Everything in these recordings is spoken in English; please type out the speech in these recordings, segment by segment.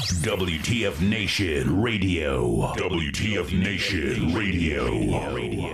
WTF Nation Radio. WTF Nation Radio.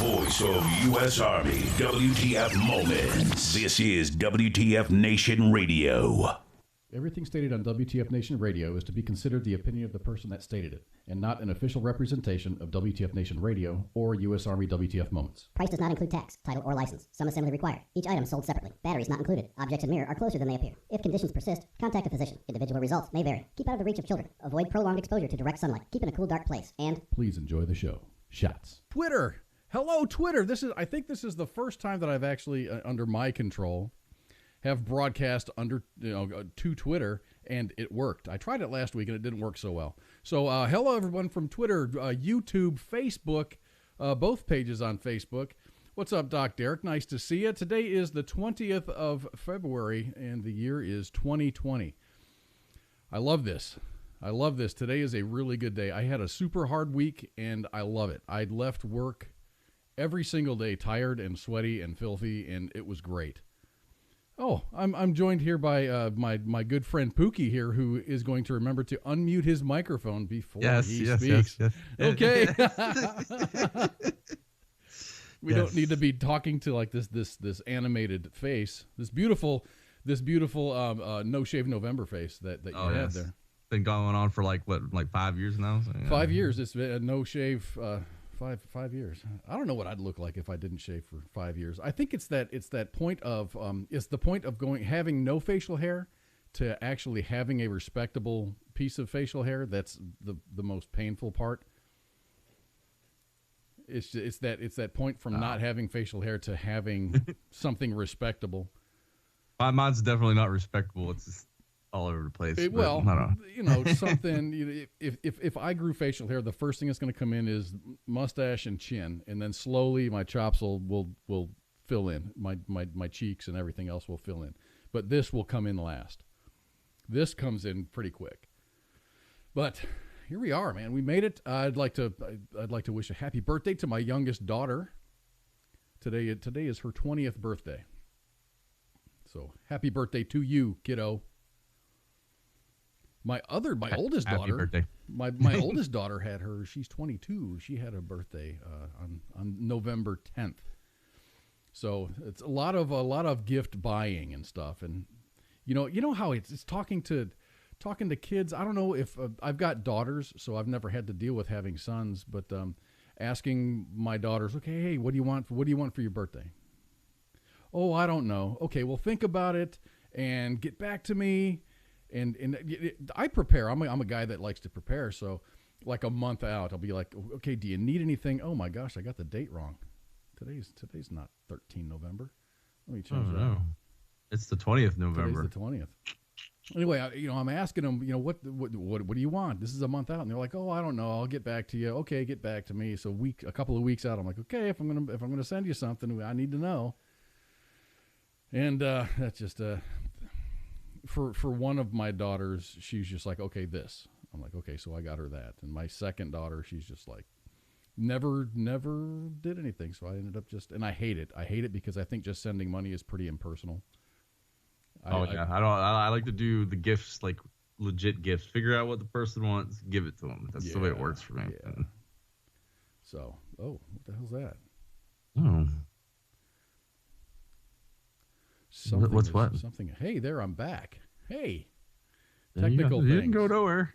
Voice of U.S. Army, WTF Moments. This is WTF Nation Radio. Everything stated on WTF Nation Radio is to be considered the opinion of the person that stated it, and not an official representation of WTF Nation Radio or U.S. Army WTF Moments. Price does not include tax, title, or license. Some assembly required. Each item sold separately. Batteries not included. Objects in mirror are closer than they appear. If conditions persist, contact a physician. Individual results may vary. Keep out of the reach of children. Avoid prolonged exposure to direct sunlight. Keep in a cool, dark place. And please enjoy the show. Shots. Twitter. Hello, Twitter. I think this is the first time that I've actually, under my control, have broadcast to Twitter, and it worked. I tried it last week, and it didn't work so well. So, hello, everyone from Twitter, YouTube, Facebook, both pages on Facebook. What's up, Doc Derek? Nice to see you. Today is the 20th of February, and the year is 2020. I love this. Today is a really good day. I had a super hard week, and I love it. I left work every single day tired and sweaty and filthy, and it was great. Oh, I'm joined here by my good friend Pooky here, who is going to remember to unmute his microphone before he speaks. Yes. Okay. We don't need to be talking to like this animated face, this beautiful No Shave November face that you have there. Been going on for like 5 years now. So, 5 years. It's been a no shave 5 years. I don't know what I'd look like if I didn't shave for 5 years. I think it's that point of it's the point of having no facial hair to actually having a respectable piece of facial hair. That's the most painful part. It's that point from not having facial hair to having something respectable. Mine's definitely not respectable. It's just all over the place. Something. If I grew facial hair, the first thing that's going to come in is mustache and chin, and then slowly my chops will fill in. My cheeks and everything else will fill in, but this will come in last. This comes in pretty quick. But here we are, man. We made it. I'd like to wish a happy birthday to my youngest daughter. Today is her 20th birthday. So happy birthday to you, kiddo. My oldest daughter. Birthday. My oldest daughter had her. She's 22. She had a birthday on November 10th. So it's a lot of gift buying and stuff. And you know how it's talking to kids. I don't know if I've got daughters, so I've never had to deal with having sons. But asking my daughters, okay, hey, what do you want for your birthday? Oh, I don't know. Okay, well, think about it and get back to me. And I prepare. I'm a guy that likes to prepare. So like a month out, I'll be like, okay, do you need anything? Oh my gosh, I got the date wrong. Today's not 13 November. Let me change that. No. It's the 20th November. Today's the 20th. Anyway, I'm asking them, what do you want? This is a month out, and they're like, oh, I don't know. I'll get back to you. Okay, get back to me. So a couple of weeks out, I'm like, okay, if I'm gonna send you something, I need to know. And that's just for one of my daughters, she's just like, okay, this. I'm like, okay, so I got her that. And my second daughter, she's just like, never did anything. So I ended up and I hate it. I hate it because I think just sending money is pretty impersonal. I like to do the gifts, like legit gifts. Figure out what the person wants, give it to them. That's the way it works for me. Yeah. So, what the hell's that? Oh. What? Something. Hey, there, I'm back. Hey. You Technical things. You didn't go nowhere.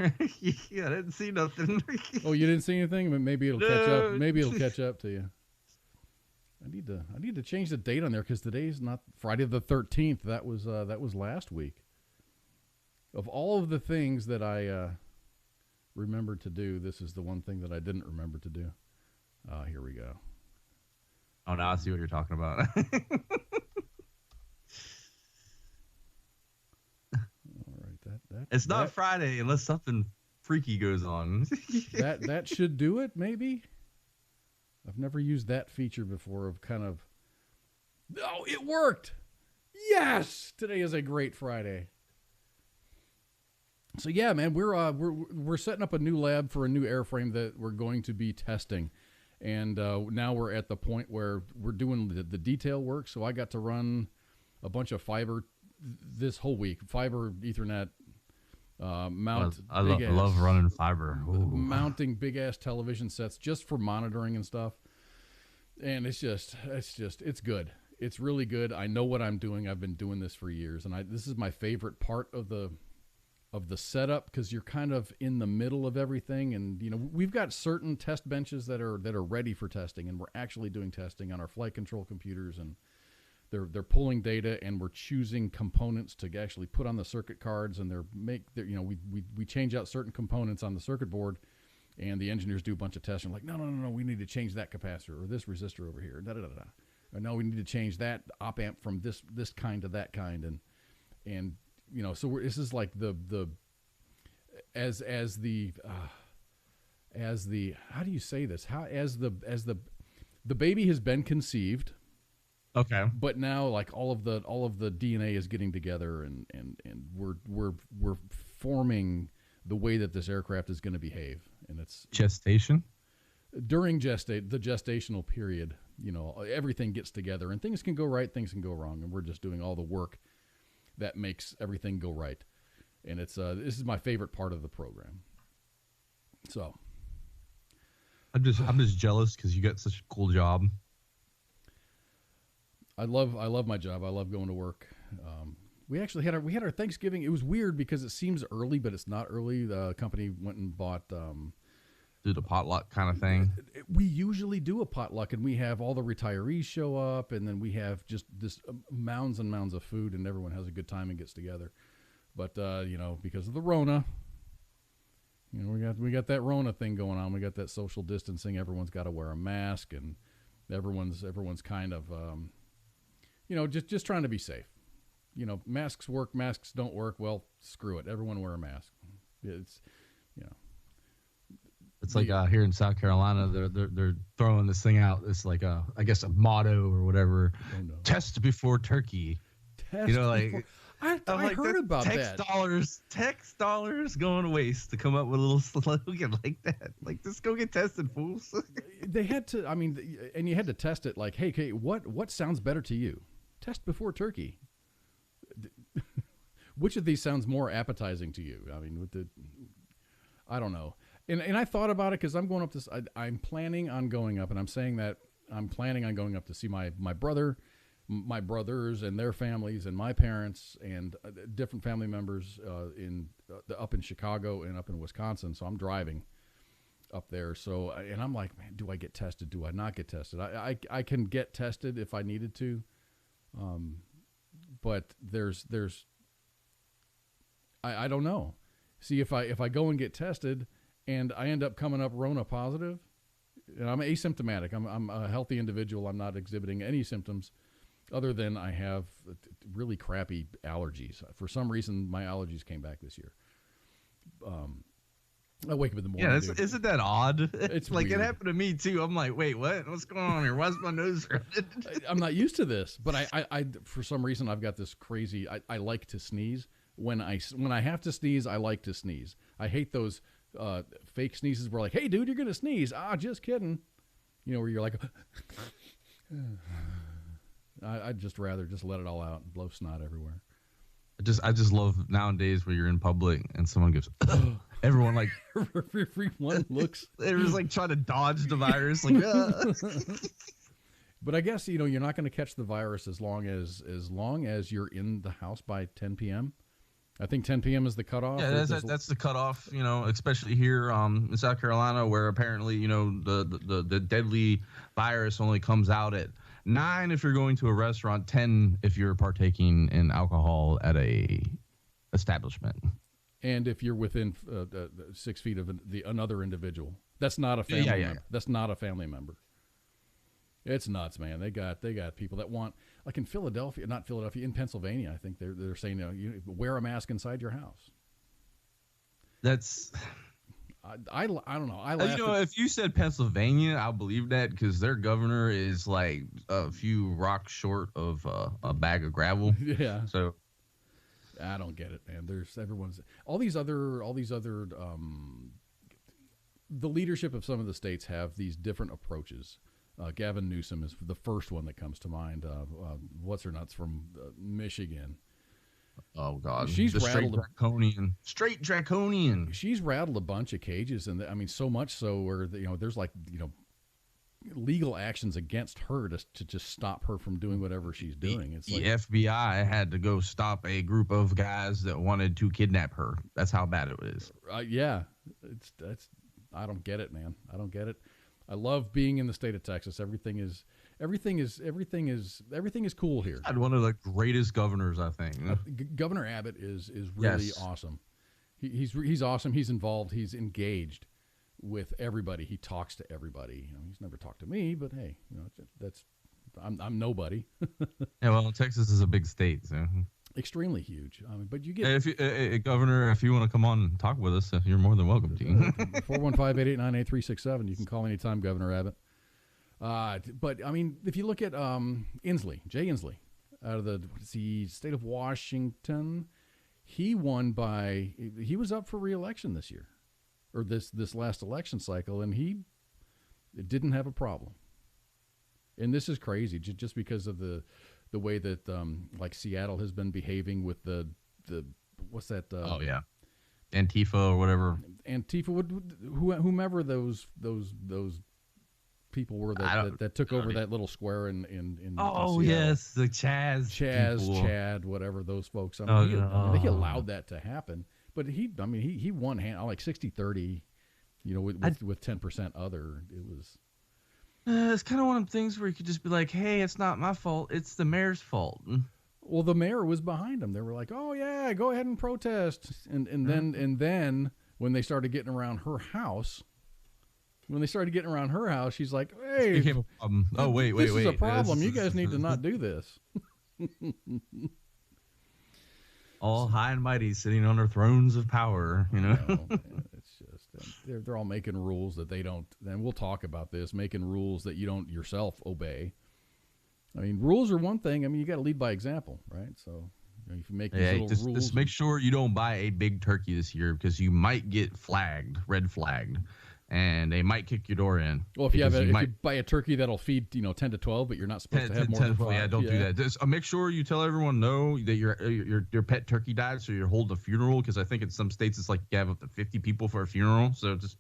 Yeah, I didn't see nothing. Oh, you didn't see anything? Maybe it'll catch up. Maybe it'll catch up to you. I need to change the date on there because today's not Friday the 13th. That was last week. Of all of the things that I remembered to do, this is the one thing that I didn't remember to do. Here we go. Oh, now I see what you're talking about. It's not Friday unless something freaky goes on. that should do it, maybe. I've never used that feature before of kind of, oh, it worked. Yes, today is a great Friday. So yeah, man, we're setting up a new lab for a new airframe that we're going to be testing. And now we're at the point where we're doing the detail work. So I got to run a bunch of fiber this whole week, fiber Ethernet. I love running fiber. Ooh. Mounting big ass television sets just for monitoring and stuff. And it's good. It's really good. I know what I'm doing. I've been doing this for years, and this is my favorite part of the setup because you're kind of in the middle of everything. And we've got certain test benches that are ready for testing, and we're actually doing testing on our flight control computers, and they're pulling data, and we're choosing components to actually put on the circuit cards, and we change out certain components on the circuit board, and the engineers do a bunch of tests. And like, no, we need to change that capacitor or this resistor over here. Or no, we need to change that op amp from this kind to that kind, and so this is like as the how do you say this? As the baby has been conceived. Okay. But now, like all of the DNA is getting together, and we're forming the way that this aircraft is going to behave, and it's gestation. During the gestational period, everything gets together, and things can go right, things can go wrong, and we're just doing all the work that makes everything go right, and it's this is my favorite part of the program. So, I'm just jealous because you got such a cool job. I love my job. I love going to work. We actually had our Thanksgiving. It was weird because it seems early, but it's not early. The company went and bought do the potluck kind of thing? We usually do a potluck, and we have all the retirees show up, and then we have just this mounds and mounds of food, and everyone has a good time and gets together. But because of the Rona, we got that Rona thing going on. We got that social distancing. Everyone's got to wear a mask, and everyone's kind of just trying to be safe. Masks work, masks don't work. Well, screw it. Everyone wear a mask. It's like here in South Carolina, they're throwing this thing out. It's like I guess a motto or whatever. Oh, no. Test before turkey. Test before. I heard about that. Tax dollars going to waste to come up with a little slogan like that. Like, just go get tested, fools. They had to. I mean, and you had to test it. Like, hey, what sounds better to you? Test before turkey. Which of these sounds more appetizing to you? I mean, I don't know. And I thought about it because I'm going up this. I'm planning on going up, and I'm saying that I'm planning on going up to see my brother, my brothers and their families, and my parents and different family members up in Chicago and up in Wisconsin. So I'm driving up there. So and I'm like, man, do I get tested? Do I not get tested? I can get tested if I needed to, but I don't know. See, if I go and get tested and I end up coming up Rona positive, and I'm asymptomatic, I'm a healthy individual, I'm not exhibiting any symptoms other than I have really crappy allergies. For some reason, my allergies came back this year. I wake up in the morning. Yeah, isn't that odd? It's like weird. It happened to me too. I'm like, wait, what? What's going on here? Why's my nose running? I'm not used to this, but I for some reason I've got this crazy. I like to sneeze. When I have to sneeze, I like to sneeze. I hate those fake sneezes where like, hey, dude, you're gonna sneeze. Just kidding. Where you're like, I'd just rather just let it all out and blow snot everywhere. I just love nowadays where you're in public and someone goes, everyone like everyone looks. They're just like trying to dodge the virus, like. But I guess you're not going to catch the virus as long as you're in the house by 10 p.m. I think 10 p.m. is the cutoff. Yeah, that's the cutoff. Especially here in South Carolina, where apparently the deadly virus only comes out at 9 if you're going to a restaurant, 10 if you're partaking in alcohol at a establishment. And if you're within 6 feet of another individual, that's not a family member. That's not a family member. It's nuts, man. They got people that want, like in in Pennsylvania, I think they're saying you wear a mask inside your house. That's. I don't know. I laughed if you said Pennsylvania, I'll believe that because their governor is like a few rocks short of a bag of gravel. Yeah. So I don't get it, man. There's all these other the leadership of some of the states have these different approaches. Gavin Newsom is the first one that comes to mind. What's her nuts from Michigan? Oh God, she's rattled straight draconian. She's rattled a bunch of cages, and I mean so much so where there's like legal actions against her to just stop her from doing whatever she's doing. It's the FBI had to go stop a group of guys that wanted to kidnap her. That's how bad it is. Yeah, I don't get it, man. I don't get it. I love being in the state of Texas. Everything is cool here. Had one of the greatest governors, I think. Governor Abbott is really awesome. He's awesome. He's involved. He's engaged with everybody. He talks to everybody. He's never talked to me, but hey, I'm nobody. Yeah, well, Texas is a big state, so extremely huge. But you get Governor, if you want to come on and talk with us, you're more than welcome to. 415-889-8367. You can call anytime, Governor Abbott. But I mean, if you look at Inslee, Jay Inslee, out of the state of Washington, he was up for re-election this year, or this last election cycle, and he didn't have a problem. And this is crazy, just because of the way that like Seattle has been behaving with the what's that? Antifa or whatever. Antifa, whomever those people were that took over that little square in Seattle. Yes, the Chad, whatever those folks. They allowed that to happen, but he won like 60-30. with 10% other, it was. It's kind of one of them things where you could just be like, hey, it's not my fault. It's the mayor's fault. Well, the mayor was behind them. They were like, oh, yeah, go ahead and protest. And then when they started getting around her house, she's like, hey, this became a problem. Oh, wait. This is a problem. You guys need to not do this. All high and mighty sitting on their thrones of power, No, it's just they're all making rules that they don't. And we'll talk about this, making rules that you don't yourself obey. I mean, rules are one thing. I mean, you got to lead by example, right? So if you make these little rules, just make sure you don't buy a big turkey this year because you might get red flagged, and they might kick your door in. Well, if you buy a turkey that'll feed 10 to 12, but you're not supposed to have more than 5. Yeah, don't do that. Just make sure you tell everyone that your pet turkey died, so you're holding a funeral. Because I think in some states it's like you have up to 50 people for a funeral. So this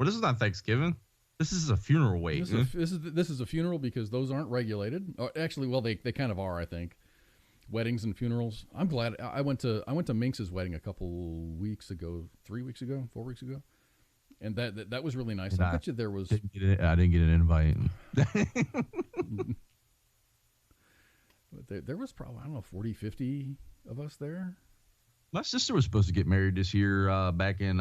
is not Thanksgiving. This is a funeral wait. This is a funeral because those aren't regulated. Actually, well, they kind of are, I think. Weddings and funerals. I'm glad I went to Minx's wedding a couple weeks ago, 3 weeks ago, 4 weeks ago. And that was really nice. I bet you there was. I didn't get an invite. There was probably, I don't know, 40, 50 of us there. My sister was supposed to get married this year back in,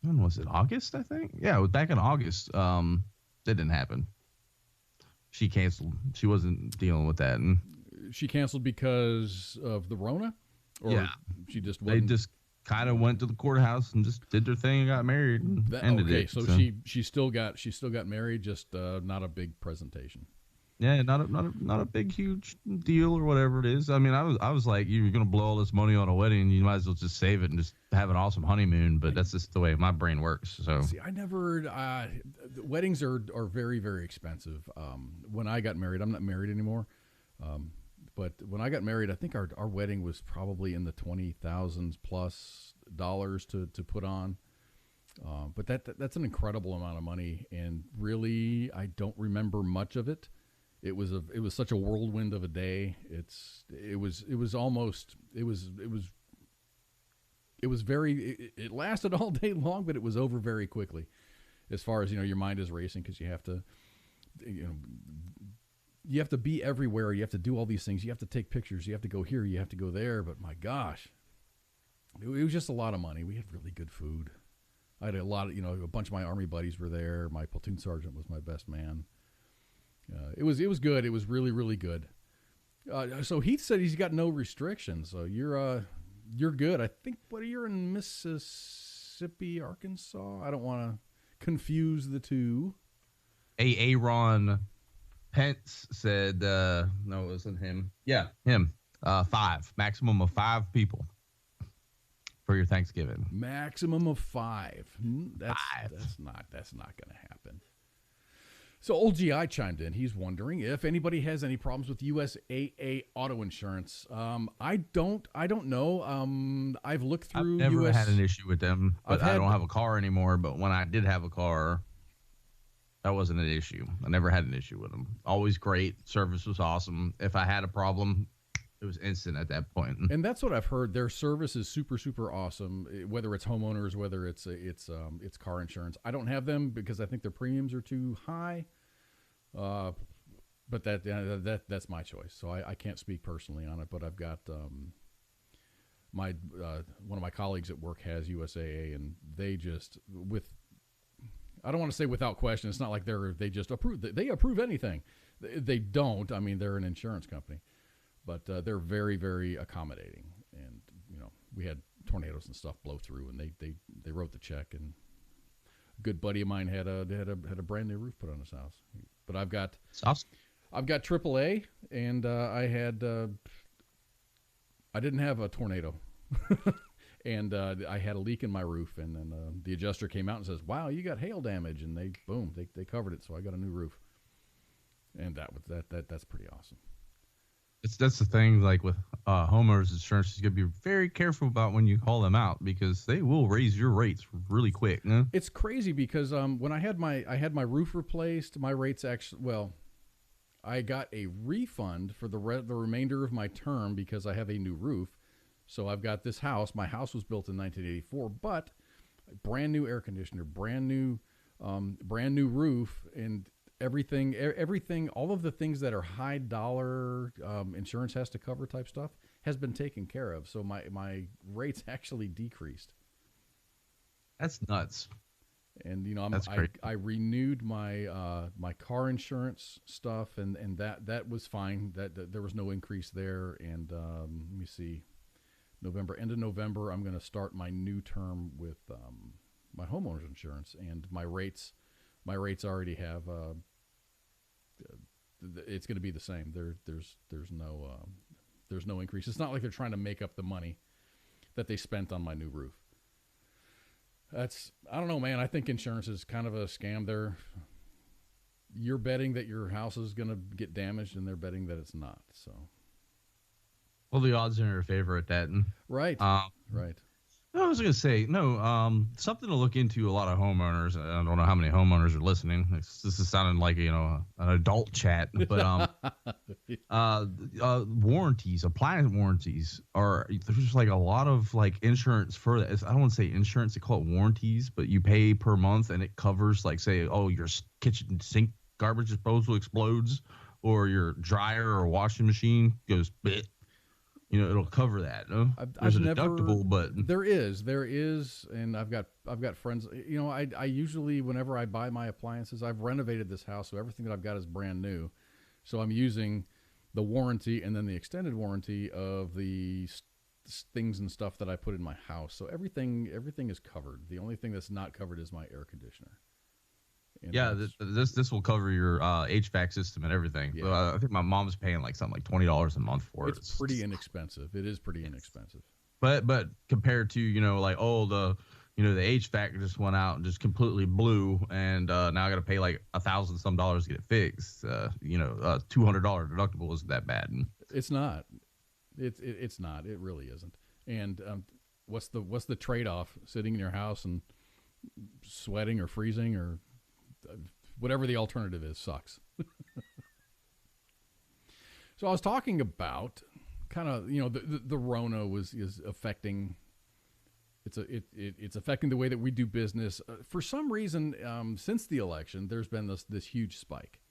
when was it? August, I think? Yeah, it was back in August. That didn't happen. She canceled. She wasn't dealing with that. And she canceled because of the Rona? Or yeah. She just wasn't? They just kind of went to the courthouse and just did their thing and got married and ended it. So she still got married, just not a big presentation. Yeah, not a big huge deal or whatever it is. I mean, I was like, you're gonna blow all this money on a wedding, you might as well just save it and just have an awesome honeymoon. But that's just the way my brain works. So see, I never. Weddings are very, very expensive. When I got married, I'm not married anymore. But when I got married, I think our wedding was probably in the $20,000 plus to put on. But that's an incredible amount of money, and really, I don't remember much of it. It was such a whirlwind of a day. It lasted all day long, but it was over very quickly. As far as your mind is racing because you have to, you have to be everywhere. You have to do all these things. You have to take pictures. You have to go here. You have to go there. But my gosh, it was just a lot of money. We had really good food. I had a lot of, a bunch of my Army buddies were there. My platoon sergeant was my best man. It was good. It was really, really good. So Heath said he's got no restrictions. So you're good. I think, you're in Mississippi, Arkansas? I don't want to confuse the two. Aaron Pence said, no, it wasn't him. Yeah, him. 5, maximum of 5 people for your Thanksgiving. Maximum of 5. That's not going to happen. So old GI chimed in. He's wondering if anybody has any problems with USAA auto insurance. I don't know. I've looked through. I've never had an issue with them, but I don't have a car anymore. But when I did have a car, that wasn't an issue. I never had an issue with them. Always great. Service was awesome. If I had a problem, it was instant at that point. And that's what I've heard. Their service is super, super awesome. Whether it's homeowners, whether it's car insurance. I don't have them because I think their premiums are too high. But that's my choice. So I can't speak personally on it. But I've got one of my colleagues at work has USAA, and they just I don't want to say without question. It's not like they just approve. They approve anything. They don't. I mean, they're an insurance company. But they're very, very accommodating, and we had tornadoes and stuff blow through, and they wrote the check. And a good buddy of mine had a brand new roof put on his house. But I've got AAA, and I didn't have a tornado, and I had a leak in my roof, and then the adjuster came out and says, "Wow, you got hail damage," and they covered it, so I got a new roof, and that's pretty awesome. That's the thing, like with homeowners insurance, you got to be very careful about when you call them out because they will raise your rates really quick. It's crazy because when I had my roof replaced, my rates I got a refund for the remainder of my term because I have a new roof. So I've got this house. My house was built in 1984, but brand new air conditioner, brand new roof, and everything, all of the things that are high dollar insurance has to cover type stuff has been taken care of. So my rates actually decreased. That's nuts. And I renewed my my car insurance stuff, and that was fine. That there was no increase there. And let me see, end of November, I'm going to start my new term with my homeowner's insurance, and my rates already have. It's going to be the same. There's no increase. It's not like they're trying to make up the money that they spent on my new roof. I don't know, man. I think insurance is kind of a scam. You're betting that your house is going to get damaged, and they're betting that it's not. So, well, the odds are in your favor at that. Right. Right. I was going to say, something to look into. A lot of homeowners. I don't know how many homeowners are listening. This is sounding like an adult chat, but warranties, appliance warranties there's like a lot of like insurance for that. I don't want to say insurance; they call it warranties, but you pay per month and it covers, like, say, your kitchen sink garbage disposal explodes, or your dryer or washing machine goes bit. It'll cover that. No? There's a deductible, but there is, and I've got friends. I usually, whenever I buy my appliances, I've renovated this house, so everything that I've got is brand new. So I'm using the warranty and then the extended warranty of the things and stuff that I put in my house. So everything is covered. The only thing that's not covered is my air conditioner. And this will cover your HVAC system and everything. Yeah. I think my mom's paying like something like $20 a month for it. It's pretty inexpensive. It is pretty inexpensive. But compared to the HVAC just went out and just completely blew, and now I got to pay like $1,000 some dollars to get it fixed. $200 deductible isn't that bad. It's not. It's not. It really isn't. And what's the trade-off? Sitting in your house and sweating or freezing or whatever the alternative is sucks. So I was talking about kind of, the Rona is affecting. It's affecting the way that we do business. For some reason, since the election, there's been this huge spike.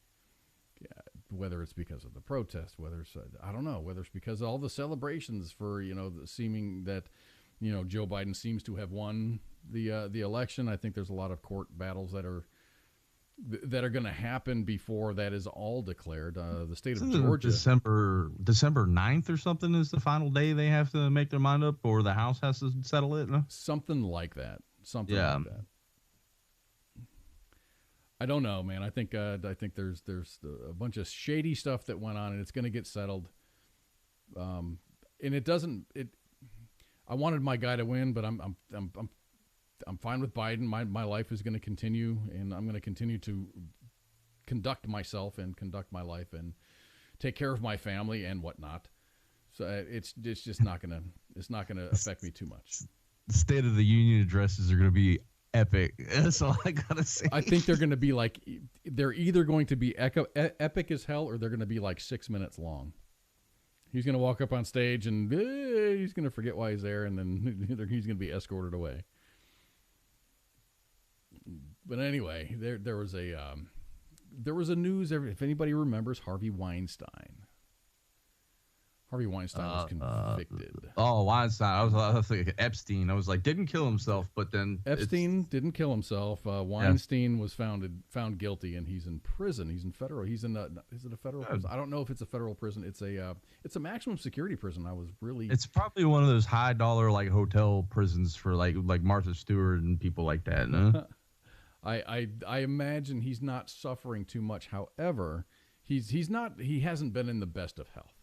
Yeah, whether it's because of the protest, whether it's I don't know, whether it's because of all the celebrations for the seeming that Joe Biden seems to have won the election. I think there's a lot of court battles that are going to happen before that is all declared. The state of Georgia, December 9th or something is the final day they have to make their mind up, or the House has to settle it. No? Something like that. Like that. I don't know, man. I think there's a bunch of shady stuff that went on, and it's going to get settled. And it doesn't. I wanted my guy to win, but I'm fine with Biden. My life is going to continue, and I'm going to continue to conduct myself and conduct my life and take care of my family and whatnot. So it's just not going to affect me too much. The State of the Union addresses are going to be epic. That's all I gotta say. I think they're going to be like, they're either going to be epic as hell, or they're going to be like 6 minutes long. He's going to walk up on stage and he's going to forget why he's there, and then he's going to be escorted away. But anyway, there was a news. If anybody remembers Harvey Weinstein. Harvey Weinstein was convicted. Weinstein. I was thinking Epstein. I was like, didn't kill himself, but then Epstein didn't kill himself. Weinstein was found guilty, and he's in prison. He's in federal. Is it a federal prison? I don't know if it's a federal prison. It's a maximum security prison. It's probably one of those high dollar like hotel prisons for like Martha Stewart and people like that. No? I imagine he's not suffering too much. However, he hasn't been in the best of health.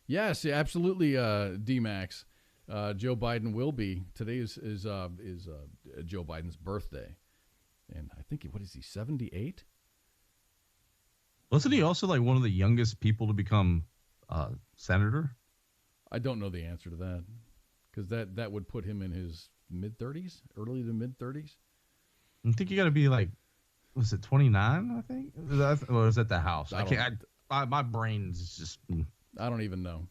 Yes, absolutely, D-Max. Joe Biden will be. Today is Joe Biden's birthday. And I think, what is he, 78? Wasn't he also like one of the youngest people to become senator? I don't know the answer to that, because that would put him in his mid-30s, early to mid-30s. I think you got to be like, was it 29, I think? Or was that the House? My brain's just... I don't even know.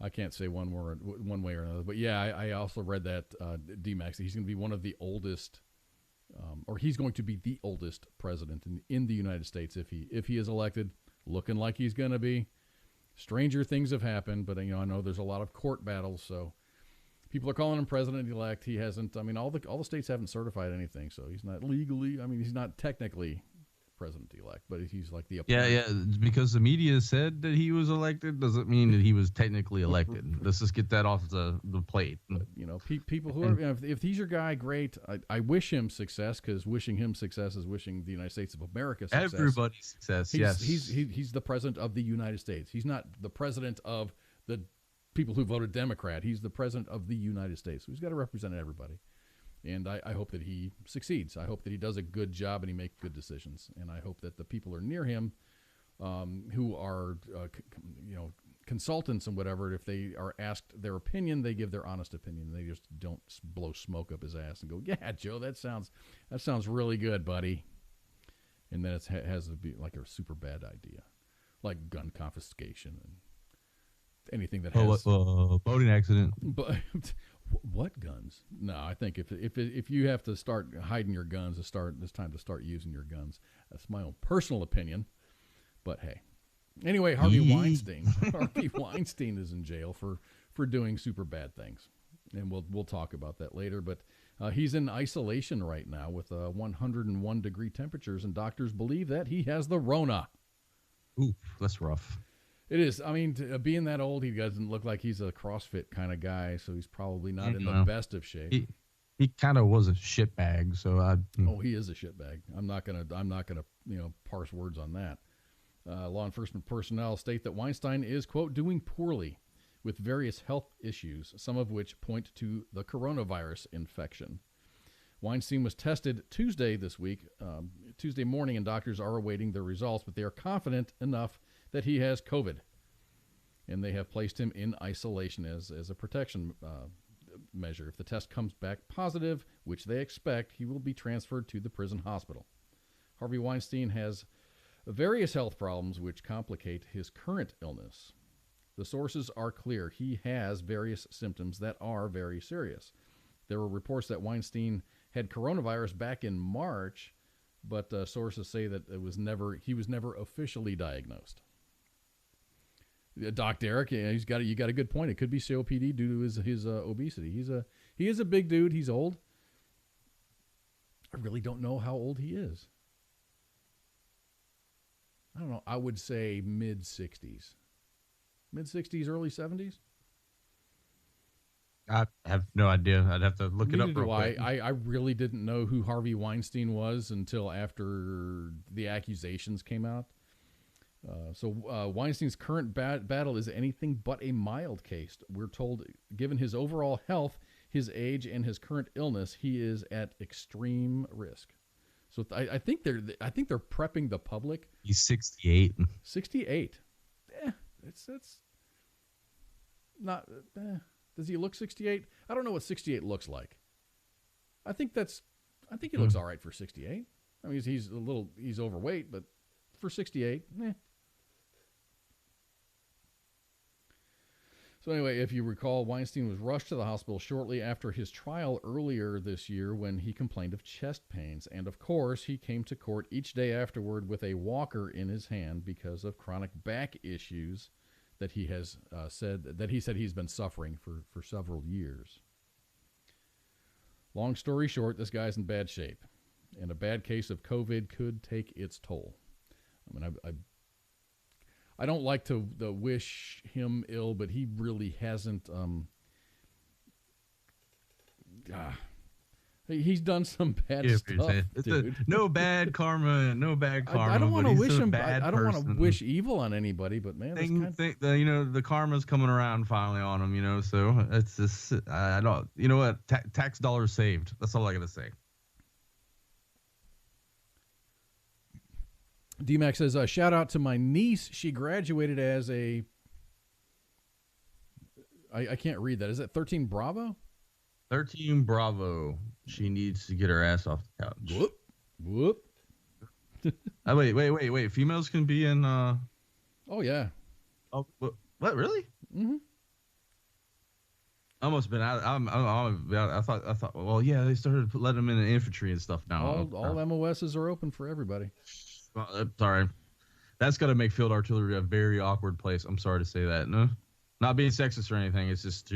I can't say one way or another, but yeah, I also read that D-Max, he's going to be one of the oldest, or he's going to be the oldest president in the United States if he is elected. Looking like he's going to be. Stranger things have happened, but I know there's a lot of court battles, so people are calling him president-elect. He hasn't. I mean, all the states haven't certified anything, so he's not legally. I mean, he's not technically president-elect, but he's like the appointed. Yeah. Because the media said that he was elected doesn't mean that he was technically elected. Let's just get that off the plate. But, people who are, if he's your guy, great. I wish him success, because wishing him success is wishing the United States of America success. Everybody's success. Yes. He's the president of the United States. He's not the president of the people who voted Democrat. He's the president of the United States. So he's got to represent everybody. And I hope that he succeeds. I hope that he does a good job and he makes good decisions. And I hope that the people are near him, who are, consultants and whatever, if they are asked their opinion, they give their honest opinion. They just don't blow smoke up his ass and go, "Yeah, Joe, that sounds really good, buddy." And then it has to be like a super bad idea, like gun confiscation and anything that has boating accident. But what guns? No, I think if you have to start hiding your guns, it's time to start using your guns. That's my own personal opinion. But hey, anyway, Harvey Weinstein is in jail for doing super bad things, and we'll talk about that later. But he's in isolation right now with 101 degree temperatures, and doctors believe that he has the Rona. Ooh, that's rough. It is. I mean, being that old, he doesn't look like he's a CrossFit kind of guy, so he's probably not in the best of shape. He kind of was a shitbag, so he is a shitbag. I'm not gonna parse words on that. Law enforcement personnel state that Weinstein is, quote, doing poorly with various health issues, some of which point to the coronavirus infection. Weinstein was tested Tuesday morning, and doctors are awaiting their results, but they are confident enough that he has COVID, and they have placed him in isolation as a protection measure. If the test comes back positive, which they expect, he will be transferred to the prison hospital. Harvey Weinstein has various health problems which complicate his current illness. The sources are clear. He has various symptoms that are very serious. There were reports that Weinstein had coronavirus back in March, but sources say that he was never officially diagnosed. Doc Derek, you got a good point. It could be COPD due to his obesity. He is a big dude. He's old. I really don't know how old he is. I don't know. I would say mid-60s. Mid-60s, early 70s? I have no idea. I'd have to look it up real quick. I really didn't know who Harvey Weinstein was until after the accusations came out. So Weinstein's current battle is anything but a mild case. We're told, given his overall health, his age, and his current illness, he is at extreme risk. So I think they're prepping the public. He's 68. 68. It's not. Does he look 68? I don't know what 68 looks like. I think he looks all right for 68. I mean, he's overweight, but for 68, So anyway, if you recall, Weinstein was rushed to the hospital shortly after his trial earlier this year when he complained of chest pains. And of course, he came to court each day afterward with a walker in his hand because of chronic back issues that he has said he's been suffering for several years. Long story short, this guy's in bad shape, and a bad case of COVID could take its toll. I mean, I don't like to wish him ill, but he really hasn't. He's done some bad stuff, dude. No bad karma. I don't want to wish him bad. I don't want to wish evil on anybody, but man, the karma's coming around finally on him. So it's just I don't. You know what? Tax dollars saved. That's all I gotta say. D-Max says, shout out to my niece. She graduated as a... I can't read that. Is that 13 Bravo? 13 Bravo. She needs to get her ass off the couch. Whoop. Wait. Females can be in... Oh, yeah. Oh, what? Really? Mm-hmm. I must have been out. I thought. Well, yeah, they started letting them in the infantry and stuff now. All MOSs are open for everybody. Well, sorry, that's got to make field artillery a very awkward place. I'm sorry to say that. No, not being sexist or anything. It's just.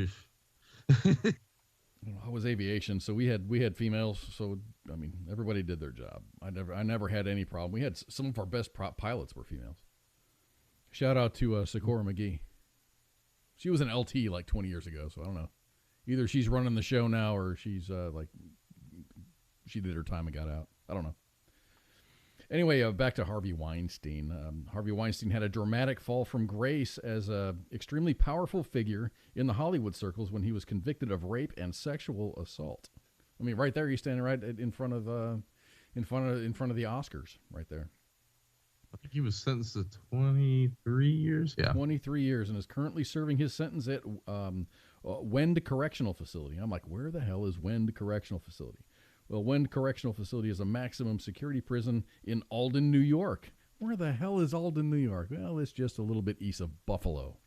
I was aviation, so we had females. So I mean, everybody did their job. I never had any problem. We had some of our best pilots were females. Shout out to Socorro McGee. She was an LT like 20 years ago, so I don't know. Either she's running the show now or she's she did her time and got out. I don't know. Anyway, back to Harvey Weinstein. Harvey Weinstein had a dramatic fall from grace as an extremely powerful figure in the Hollywood circles when he was convicted of rape and sexual assault. I mean, right there, he's standing right in front of the Oscars, right there. I think he was sentenced to 23 years. Yeah, 23 years, and is currently serving his sentence at Wend Correctional Facility. I'm like, where the hell is Wend Correctional Facility? Well, Wend Correctional Facility is a maximum security prison in Alden, New York. Where the hell is Alden, New York? Well, it's just a little bit east of Buffalo.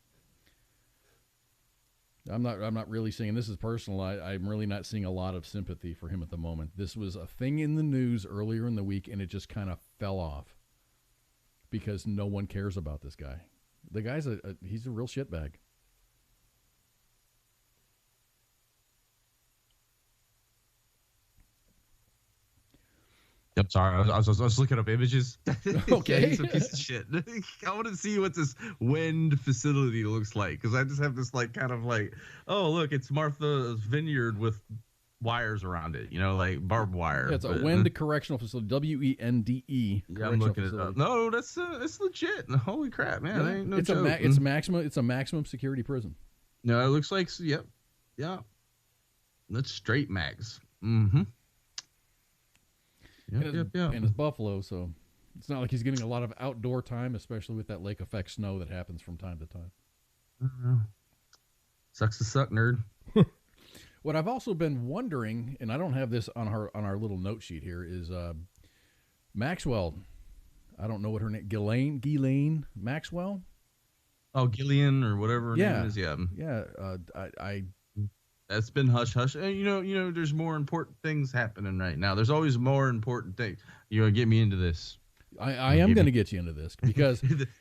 I'm not really saying this is personal. I'm really not seeing a lot of sympathy for him at the moment. This was a thing in the news earlier in the week, and it just kind of fell off because no one cares about this guy. The guy's he's a real shitbag. I'm sorry. I was looking up images. Okay. He's a piece of shit. I want to see what this Wend facility looks like because I just have this like kind of like, oh look, it's Martha's Vineyard with wires around it, like barbed wire. Yeah, it's a Wend Correctional Facility, WENDE. Yeah, I'm looking it up. No, that's legit. Holy crap, man! Yeah. Ain't no it's joke. It's a maximum security prison. No, it looks like yep. That's straight mags. Mm-hmm. Yep. And it's Buffalo, so it's not like he's getting a lot of outdoor time, especially with that lake effect snow that happens from time to time. Sucks to suck, nerd. What I've also been wondering, and I don't have this on our little note sheet here, is Maxwell. I don't know what her name, Ghislaine Maxwell. Oh, Gillian or whatever her name is. Yeah. I That's been hush hush. And there's more important things happening right now. There's always more important things. You want to get me into this? I am going to get you into this because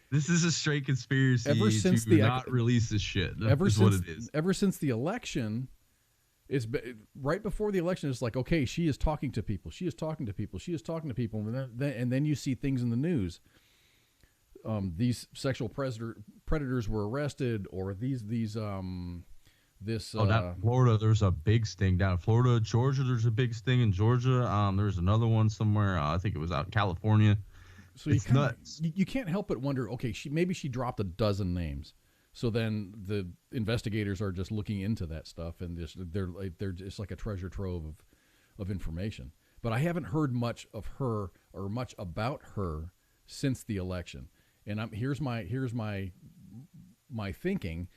this is a straight conspiracy ever since to not release this shit. What it is. Ever since the election, it's right before the election. It's like, okay, she is talking to people. She is talking to people. She is talking to people. And then you see things in the news. These sexual predators were arrested, or down Florida, there's a big sting down in Florida. Georgia, there's a big sting in Georgia. There's another one somewhere. I think it was out in California. So it's nuts. You can't help but wonder. Okay, maybe she dropped a dozen names. So then the investigators are just looking into that stuff, and they're just like a treasure trove of information. But I haven't heard much of her or much about her since the election. And here's my thinking.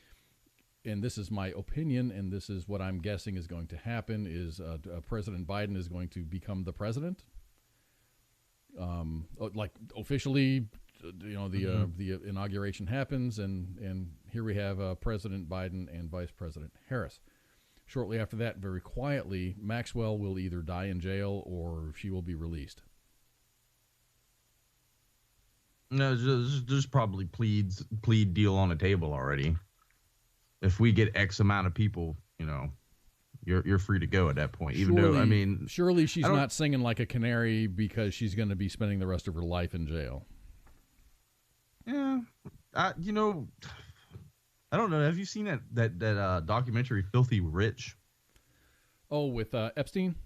And this is my opinion, and this is what I'm guessing is going to happen, is President Biden is going to become the president. Like officially, the inauguration happens, and here we have President Biden and Vice President Harris. Shortly after that, very quietly, Maxwell will either die in jail or she will be released. No, there's probably plead deal on the table already. If we get X amount of people, you're free to go at that point. Surely she's not singing like a canary because she's going to be spending the rest of her life in jail. Yeah, I don't know. Have you seen that documentary Filthy Rich? Oh, with Epstein?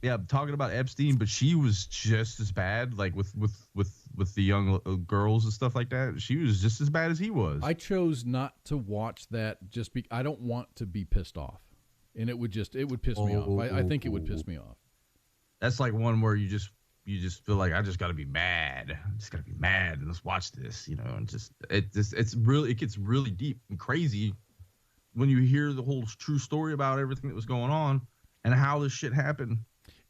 Yeah, talking about Epstein, but she was just as bad, like with the young girls and stuff like that. She was just as bad as he was. I chose not to watch that I don't want to be pissed off, and it would piss me off. I think it would piss me off. That's like one where you just feel like I just got to be mad. I just got to be mad and let's watch this, and it gets really deep and crazy when you hear the whole true story about everything that was going on and how this shit happened.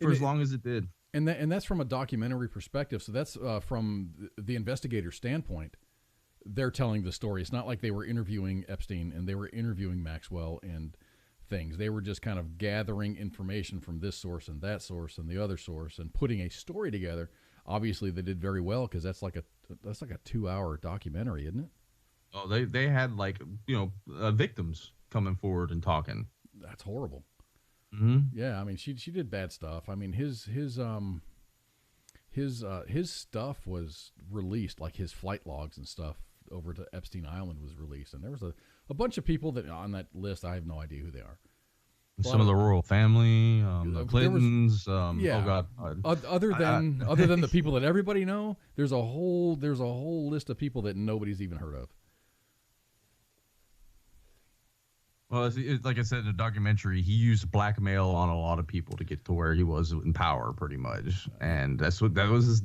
For as long as it did. And that's from a documentary perspective. So that's from the investigator standpoint. They're telling the story. It's not like they were interviewing Epstein and they were interviewing Maxwell and things. They were just kind of gathering information from this source and that source and the other source and putting a story together. Obviously, they did very well because that's like a 2-hour documentary, isn't it? Oh, they had like victims coming forward and talking. That's horrible. Mm-hmm. Yeah, I mean she did bad stuff. I mean his stuff was released, like his flight logs and stuff over to Epstein Island was released, and there was a bunch of people that on that list. I have no idea who they are. Some of the royal family, the Clintons. Yeah. Oh God. Other than the people that everybody know, there's a whole list of people that nobody's even heard of. Well, like I said in the documentary, he used blackmail on a lot of people to get to where he was in power, pretty much, and that was his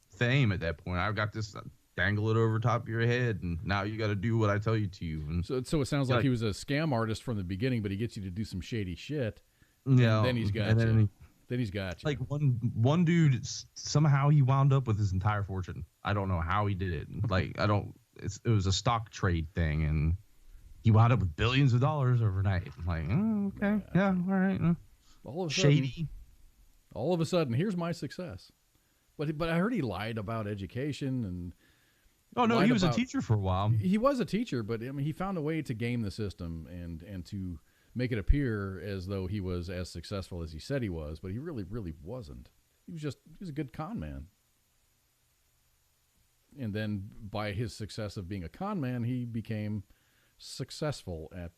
fame at that point. I've got this. Dangle it over top of your head, and now you got to do what I tell you to. And so it sounds like he was a scam artist from the beginning, but he gets you to do some shady shit. Yeah, and then he's got you. Then he's got you. Like one dude, somehow he wound up with his entire fortune. I don't know how he did it. Like it was a stock trade thing, and he wound up with billions of dollars overnight. I'm like, okay, yeah, all right. All of a shady. Sudden, all of a sudden, here's my success. But I heard he lied about education and. Oh no, he was a teacher for a while. He was a teacher, but I mean, he found a way to game the system and to make it appear as though he was as successful as he said he was, but he really wasn't. He was a good con man. And then by his success of being a con man, he became successful at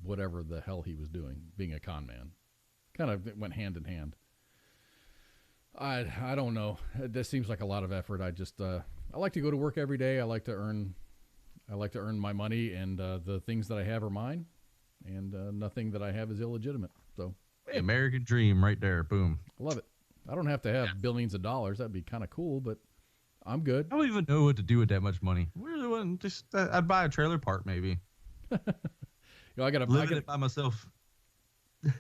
whatever the hell he was doing, being a con man. Kind of went hand in hand. I don't know. This seems like a lot of effort. I like to go to work every day. I like to earn my money, and the things that I have are mine, and nothing that I have is illegitimate. So, hey, American dream, right there. Boom. I love it. I don't have to have billions of dollars. That'd be kind of cool, but I'm good. I don't even know what to do with that much money. Really wouldn't. Just I'd buy a trailer park maybe. I got it by myself.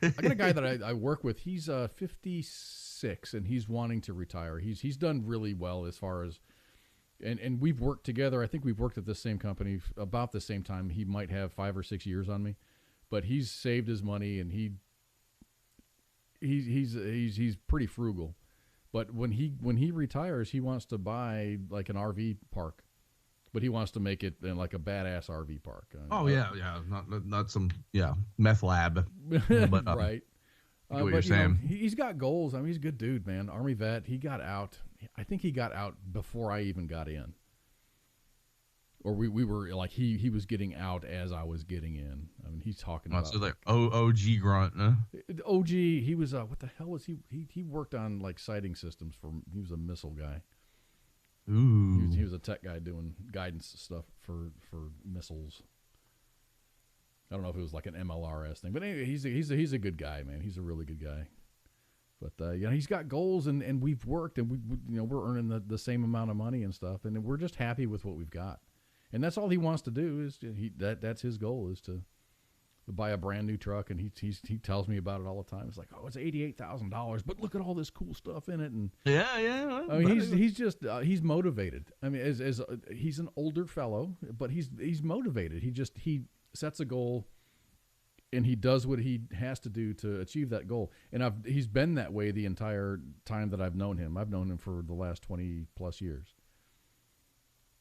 I got a guy that I work with. He's 56 and he's wanting to retire. He's done really well as far as, and we've worked together. I think we've worked at the same company about the same time. He might have 5 or 6 years on me, but he's saved his money and he's pretty frugal. But when he retires, he wants to buy like an RV park. But he wants to make it in like a badass RV park. Yeah, not some meth lab, but, right? What you're saying. He's got goals. I mean, he's a good dude, man. Army vet. He got out. I think he got out before I even got in, or we were like he was getting out as I was getting in. I mean, he's talking about so like OG grunt. Huh? OG. He was what the hell was he? He worked on like sighting systems he was a missile guy. Ooh. He was a tech guy doing guidance stuff for missiles. I don't know if it was like an MLRS thing, but anyway, he's a good guy, man. He's a really good guy. But he's got goals, and we've worked, and we're earning the same amount of money and stuff, and we're just happy with what we've got. And that's all he wants to do is that's his goal is to buy a brand new truck, and he tells me about it all the time. It's like, oh, it's $88,000, but look at all this cool stuff in it, and yeah. I mean, he's motivated. I mean, as he's an older fellow, but he's motivated. He sets a goal, and he does what he has to do to achieve that goal. And he's been that way the entire time that I've known him. I've known him for the last 20 plus years.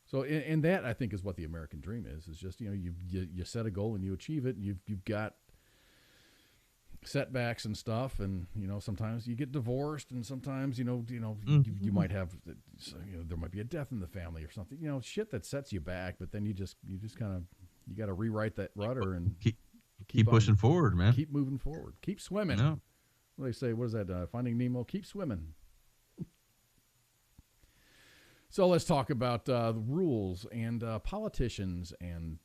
So, and that I think is what the American dream is just, you set a goal and you achieve it. And you've got setbacks and stuff, and sometimes you get divorced, and sometimes you might have there might be a death in the family or something, shit that sets you back. But then you just kind of you got to rewrite that rudder and keep pushing forward, man. Keep moving forward. Keep swimming. No. What do they say? What is that? Finding Nemo. Keep swimming. So let's talk about the rules and politicians. And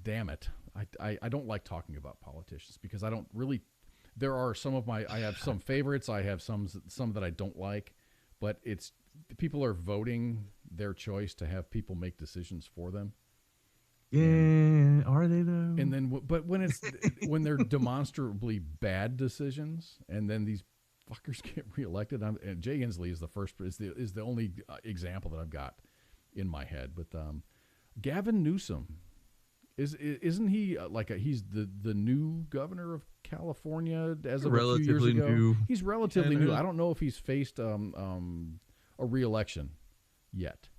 damn it, I don't like talking about politicians because I don't really. There are I have some favorites. I have some that I don't like, but people are voting their choice to have people make decisions for them. Yeah, are they though? And then, but when they're demonstrably bad decisions, and then these fuckers get reelected. And Jay Inslee is the only example that I've got in my head. But Gavin Newsom Isn't he he's the new governor of California as of a few years Relatively ago? new. He's relatively new. I don't know if he's faced a re-election yet.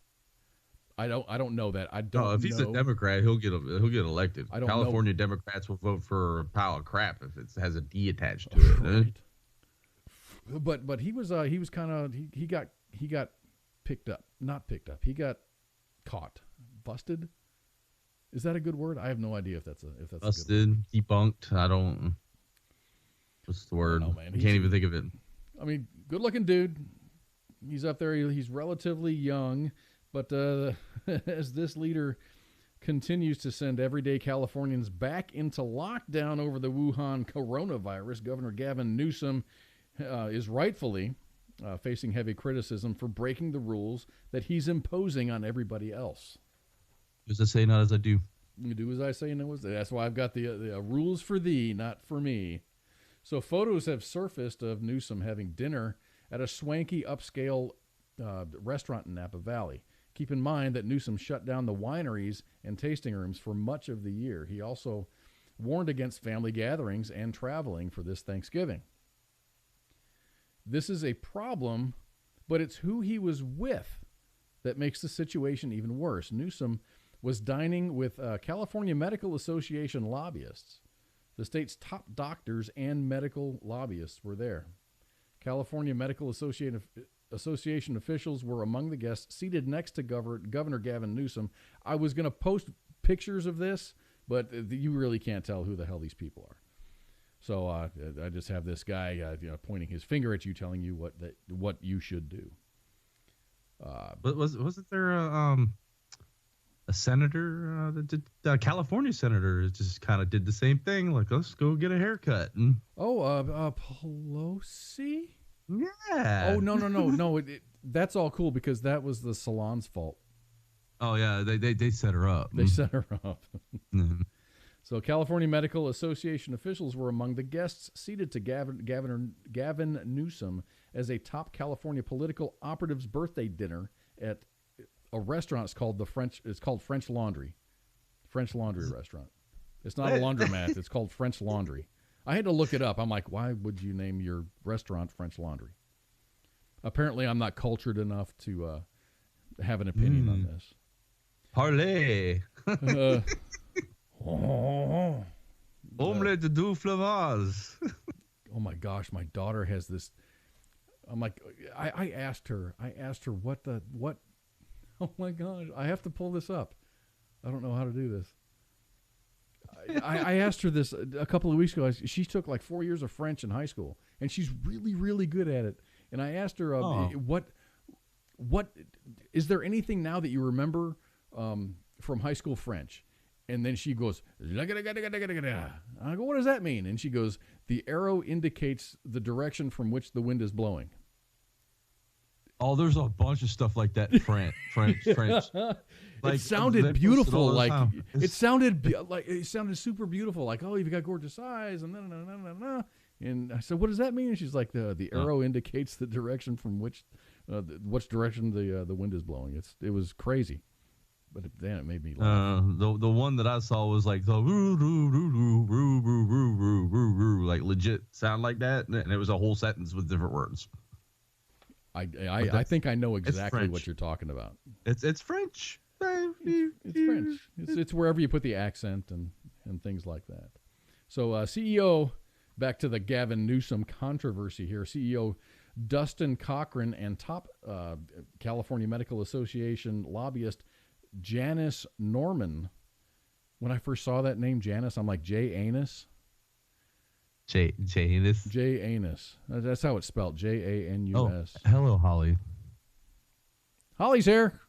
I don't know that. I don't. No, if he's a Democrat, he'll get elected. I don't California know. Democrats will vote for a pile of crap if it has a D attached to it. Right. But he was kind of he got picked up, not picked up. He got caught, busted. Is that a good word? I have no idea if that's Busted, a good word. debunked. I don't. What's the word? I don't know, man. I can't even think of it. I mean, good looking dude. He's up there. He's relatively young, but as this leader continues to send everyday Californians back into lockdown over the Wuhan coronavirus, Governor Gavin Newsom is rightfully facing heavy criticism for breaking the rules that he's imposing on everybody else. As I say, not as I do. You do as I say, no as that's why I've got the rules for thee, not for me. So photos have surfaced of Newsom having dinner at a swanky upscale restaurant in Napa Valley. Keep in mind that Newsom shut down the wineries and tasting rooms for much of the year. He also warned against family gatherings and traveling for this Thanksgiving. This is a problem, but it's who he was with that makes the situation even worse. Newsom was dining with California Medical Association lobbyists. The state's top doctors and medical lobbyists were there. California Medical Association officials were among the guests seated next to Governor Gavin Newsom. I was going to post pictures of this, but you really can't tell who the hell these people are. So I just have this guy pointing his finger at you, telling you what you should do. But wasn't there a senator that did California senator just kind of did the same thing? Like, let's go get a haircut. And Pelosi? Yeah. Oh no! That's all cool because that was the salon's fault. Oh yeah, they set her up. They set her up. Mm-hmm. So California Medical Association officials were among the guests seated to Gavin Newsom as a top California political operative's birthday dinner at a restaurant. It's called French Laundry. French Laundry restaurant. It's not a laundromat. It's called French Laundry. I had to look it up. I'm like, why would you name your restaurant French Laundry? Apparently, I'm not cultured enough to have an opinion on this. Parley. Omelette du fromage. Oh my gosh, my daughter has this. I'm like, I asked her what. Oh my gosh, I have to pull this up. I don't know how to do this. I asked her this a couple of weeks ago. She took like 4 years of French in high school, and she's really, really good at it. And I asked her, what is there anything now that you remember from high school French? And then she goes, I go, what does that mean? And she goes, the arrow indicates the direction from which the wind is blowing. Oh, there's a bunch of stuff like that in French. Like, it sounded beautiful. It sounded super beautiful. Like, oh, you've got gorgeous eyes, and no. And I said, what does that mean? And she's like, the arrow indicates the direction from which direction the wind is blowing. It was crazy. But it made me laugh. The one that I saw was like the like legit sound like that, and it was a whole sentence with different words. I think I know exactly what you're talking about. It's French. It's French. It's wherever you put the accent and things like that. So CEO, back to the Gavin Newsom controversy here. CEO Dustin Cochran and top California Medical Association lobbyist Janice Norman. When I first saw that name, Janice, I'm like, J. Anus? Janus. J. Anus. That's how it's spelled. Janus. Oh, hello, Holly. Holly's here.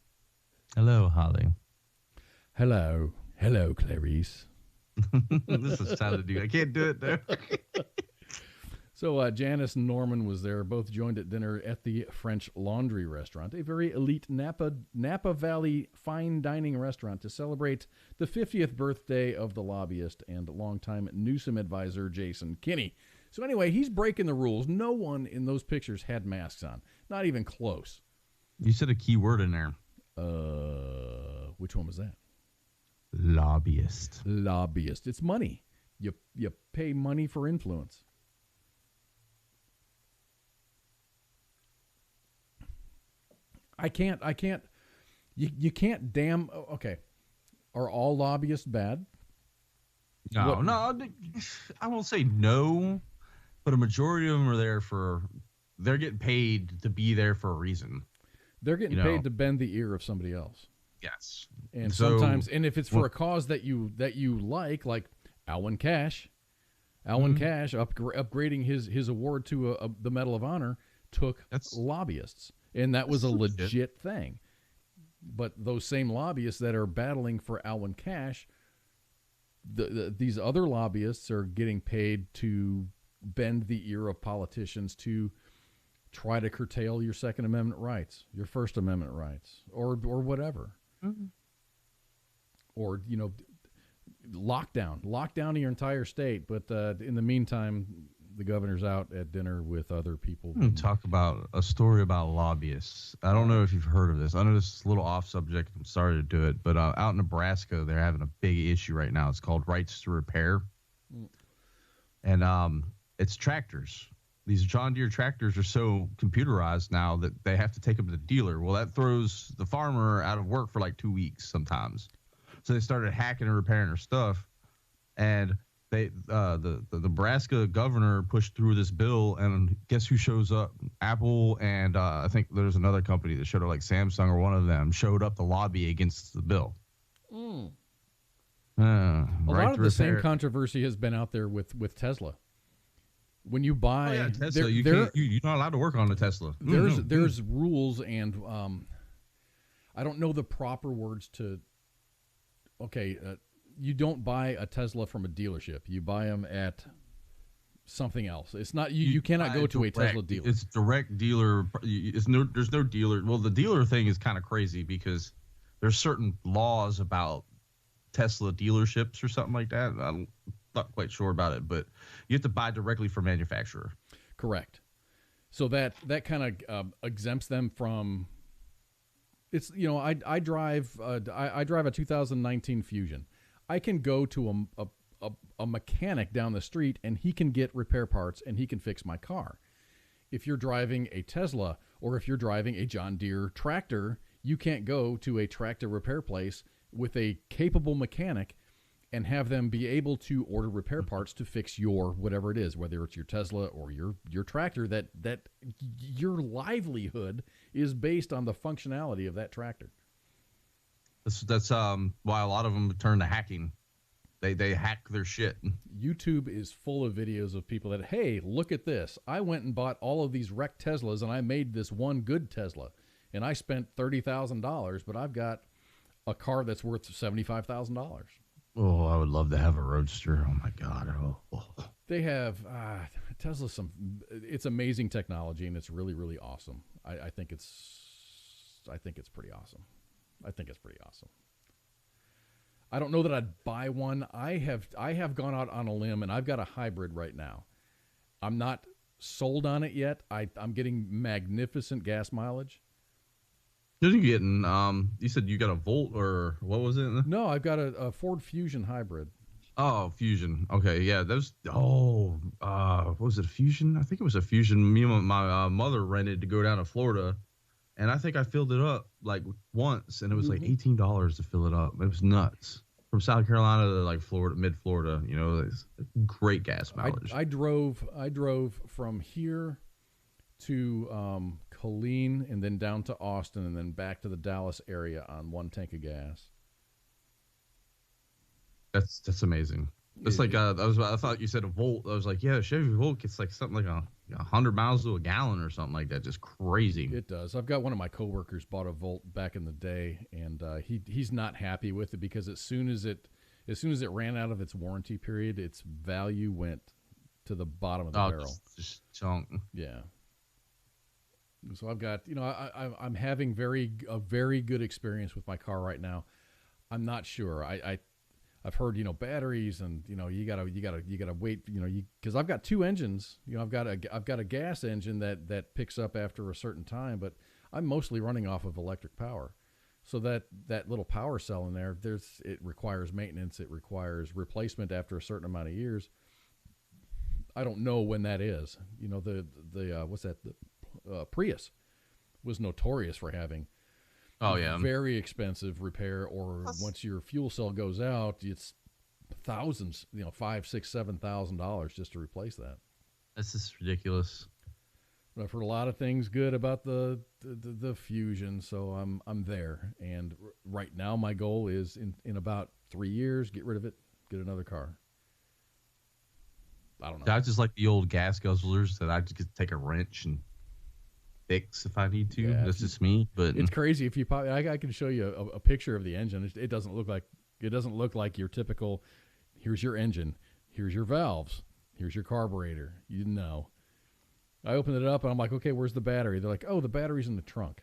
Hello, Holly. Hello, Clarice. This is sounded new. I can't do it there. So Janice and Norman was there, both joined at dinner at the French Laundry restaurant, a very elite Napa Valley fine dining restaurant to celebrate the 50th birthday of the lobbyist and longtime Newsom advisor Jason Kinney. So anyway, he's breaking the rules. No one in those pictures had masks on, not even close. You said a key word in there. Which one was that? Lobbyist. Lobbyist. It's money. You pay money for influence. I can't. You can't damn. Okay, are all lobbyists bad? No. I won't say no, but a majority of them are there they're getting paid to be there for a reason. They're getting paid to bend the ear of somebody else. Yes. And so, sometimes, and if it's for a cause that you like Alwyn Cash, upgrading his award to the Medal of Honor took lobbyists, and that was a legit thing. But those same lobbyists that are battling for Alwyn Cash, these other lobbyists are getting paid to bend the ear of politicians to try to curtail your Second Amendment rights, your First Amendment rights, or whatever. Mm-hmm. Or, lockdown your entire state. But in the meantime, the governor's out at dinner with other people. Talk about a story about lobbyists. I don't know if you've heard of this. I know this is a little off subject. I'm sorry to do it. But out in Nebraska, they're having a big issue right now. It's called rights to repair. And it's tractors. These John Deere tractors are so computerized now that they have to take them to the dealer. Well, that throws the farmer out of work for like 2 weeks sometimes. So they started hacking and repairing their stuff. And the Nebraska governor pushed through this bill, and guess who shows up? Apple, and I think there's another company that showed up, like Samsung or one of them, showed up to lobby against the bill. A lot of the same controversy has been out there with Tesla. When you buy Tesla, you're not allowed to work on a Tesla. There's rules, and I don't know the proper words to. Okay, you don't buy a Tesla from a dealership. You buy them at something else. It's not you cannot go to a Tesla dealer. It's direct dealer. There's no dealer. Well, the dealer thing is kind of crazy because there's certain laws about Tesla dealerships or something like that. I'm not quite sure about it, but you have to buy directly from manufacturer. Correct. So that kind of exempts them from. It's I drive a 2019 Fusion. I can go to a mechanic down the street and he can get repair parts and he can fix my car. If you're driving a Tesla or if you're driving a John Deere tractor, you can't go to a tractor repair place with a capable mechanic and have them be able to order repair parts to fix your whatever it is, whether it's your Tesla or your tractor, that your livelihood is based on the functionality of that tractor. That's why a lot of them turn to hacking. They hack their shit. YouTube is full of videos of people that, hey, look at this. I went and bought all of these wrecked Teslas and I made this one good Tesla. And I spent $30,000, but I've got a car that's worth $75,000. Oh, I would love to have a Roadster. Oh my God. Oh. They have Tesla. It's amazing technology, and it's really, really awesome. I think it's pretty awesome. I don't know that I'd buy one. I have gone out on a limb, and I've got a hybrid right now. I'm not sold on it yet. I'm getting magnificent gas mileage. You're getting, you said you got a Volt or what was it? No, I've got a Ford Fusion hybrid. Oh, Fusion. Okay, yeah, those. What was it, a Fusion? I think it was a Fusion. Me and my mother rented to go down to Florida, and I think I filled it up like once, and it was like $18 to fill it up. It was nuts. From South Carolina to like Florida, mid-Florida, it's great gas mileage. I drove from here to Killeen and then down to Austin and then back to the Dallas area on one tank of gas. That's amazing. It's like I thought you said a Volt. I was like, yeah, Chevy Volt gets like something like 100 miles to a gallon or something like that. Just crazy. It does. I've got one of my coworkers bought a Volt back in the day, and he's not happy with it because as soon as it ran out of its warranty period, its value went to the bottom of the barrel. Just chunk. Yeah. So I've got, I'm having a very good experience with my car right now. I'm not sure. I've heard, batteries and, you gotta wait, because I've got two engines. I've got a gas engine that picks up after a certain time, but I'm mostly running off of electric power. So that little power cell in there, it requires maintenance. It requires replacement after a certain amount of years. I don't know when that is. You know, the what's that? The Prius was notorious for having very expensive repair, or once your fuel cell goes out, it's thousands, $5,000, $6,000, $7,000 just to replace that. That's just ridiculous. But I've heard a lot of things good about the Fusion, so I'm there. And right now, my goal is in about 3 years, get rid of it, get another car. I don't know. I just like the old gas guzzlers that I just get to take a wrench and fix if I need to. Yeah, that's just me. But it's crazy. If you I can show you a picture of the engine. It doesn't look like your typical. Here's your engine. Here's your valves. Here's your carburetor. You know. I opened it up and I'm like, okay, where's the battery? They're like, oh, the battery's in the trunk.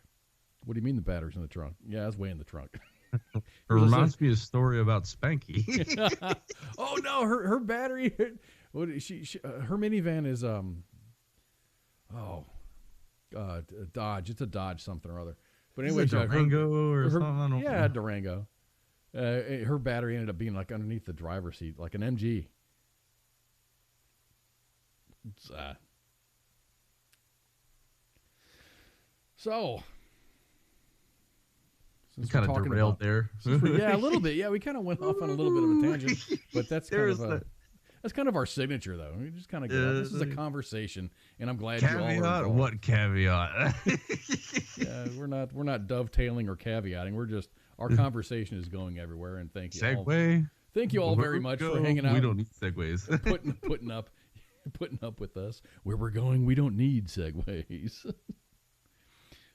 What do you mean the battery's in the trunk? Yeah, it's way in the trunk. It reminds me of a story about Spanky. Oh no, her battery. What her minivan is Dodge. It's a Dodge something or other. But anyway, Durango or something. Yeah, Durango. Her battery ended up being like underneath the driver's seat, like an MG. So, since kind of derailed there. Yeah, a little bit. Yeah, we kind of went off on a little bit of a tangent, but that's kind of our signature, though. We just kind of get this is a conversation, and I'm glad caveat? You all are involved. What caveat? Yeah, we're not dovetailing or caveating. We're just our conversation is going everywhere, and thank you. Segue. Thank you all very much for hanging out. We don't need segues. putting up with us. Where we're going, we don't need segues.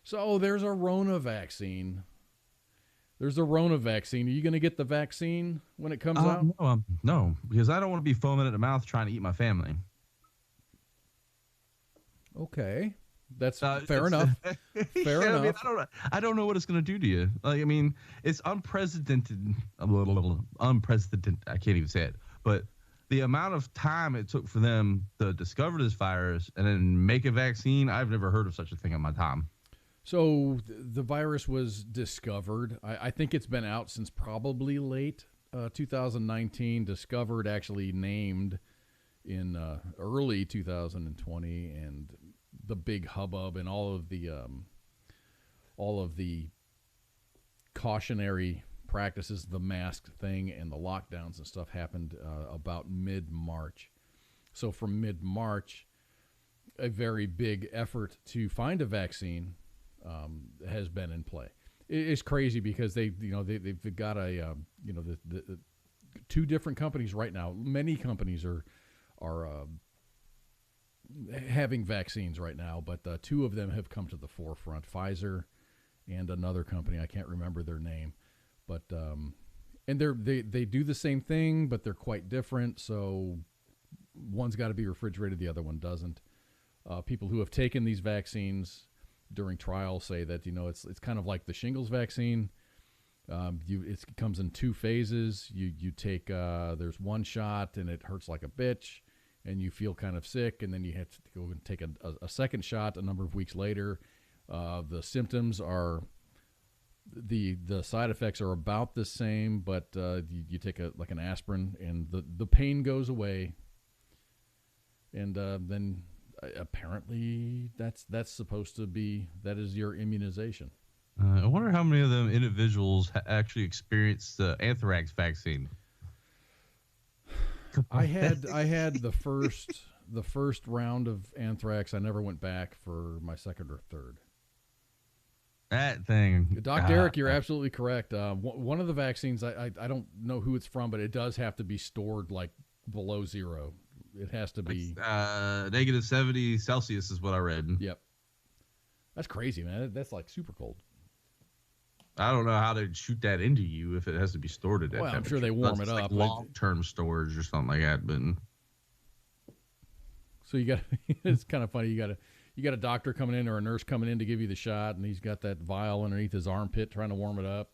So there's a Rona vaccine. Are you going to get the vaccine when it comes out? No, because I don't want to be foaming at the mouth trying to eat my family. Okay, that's fair enough. Fair enough. I mean, I don't know what it's going to do to you. Like, I mean, it's unprecedented. Unprecedented. I can't even say it. But the amount of time it took for them to discover this virus and then make a vaccine, I've never heard of such a thing in my time. So the virus was discovered. I think it's been out since probably late 2019. Discovered, actually named in early 2020, and the big hubbub and all of the cautionary practices, the mask thing and the lockdowns and stuff happened about mid-March. So from mid-March, a very big effort to find a vaccine has been in play. It's crazy because they've got the two different companies right now. Many companies are having vaccines right now, but two of them have come to the forefront: Pfizer and another company. I can't remember their name, but and they do the same thing, but they're quite different. So one's got to be refrigerated, the other one doesn't. People who have taken these vaccines during trials say that it's kind of like the shingles vaccine. It comes in two phases. You take there's one shot and it hurts like a bitch, and you feel kind of sick, and then you have to go and take a second shot a number of weeks later. The symptoms are the side effects are about the same, but you take an aspirin, and the pain goes away, and then. Apparently, that's supposed to be that is your immunization. I wonder how many of them individuals actually experienced the anthrax vaccine. I had the first round of anthrax. I never went back for my second or third. That thing, Doc Derek, you're absolutely correct. One of the vaccines, I don't know who it's from, but it does have to be stored like below zero. It has to be negative 70 Celsius is what I read. Yep. That's crazy, man. That's like super cold. I don't know how they'd shoot that into you if it has to be stored at that temperature. I'm sure they warm it up. Like long-term storage or something like that. But so you got it's kind of funny. You got a doctor coming in or a nurse coming in to give you the shot, and he's got that vial underneath his armpit trying to warm it up.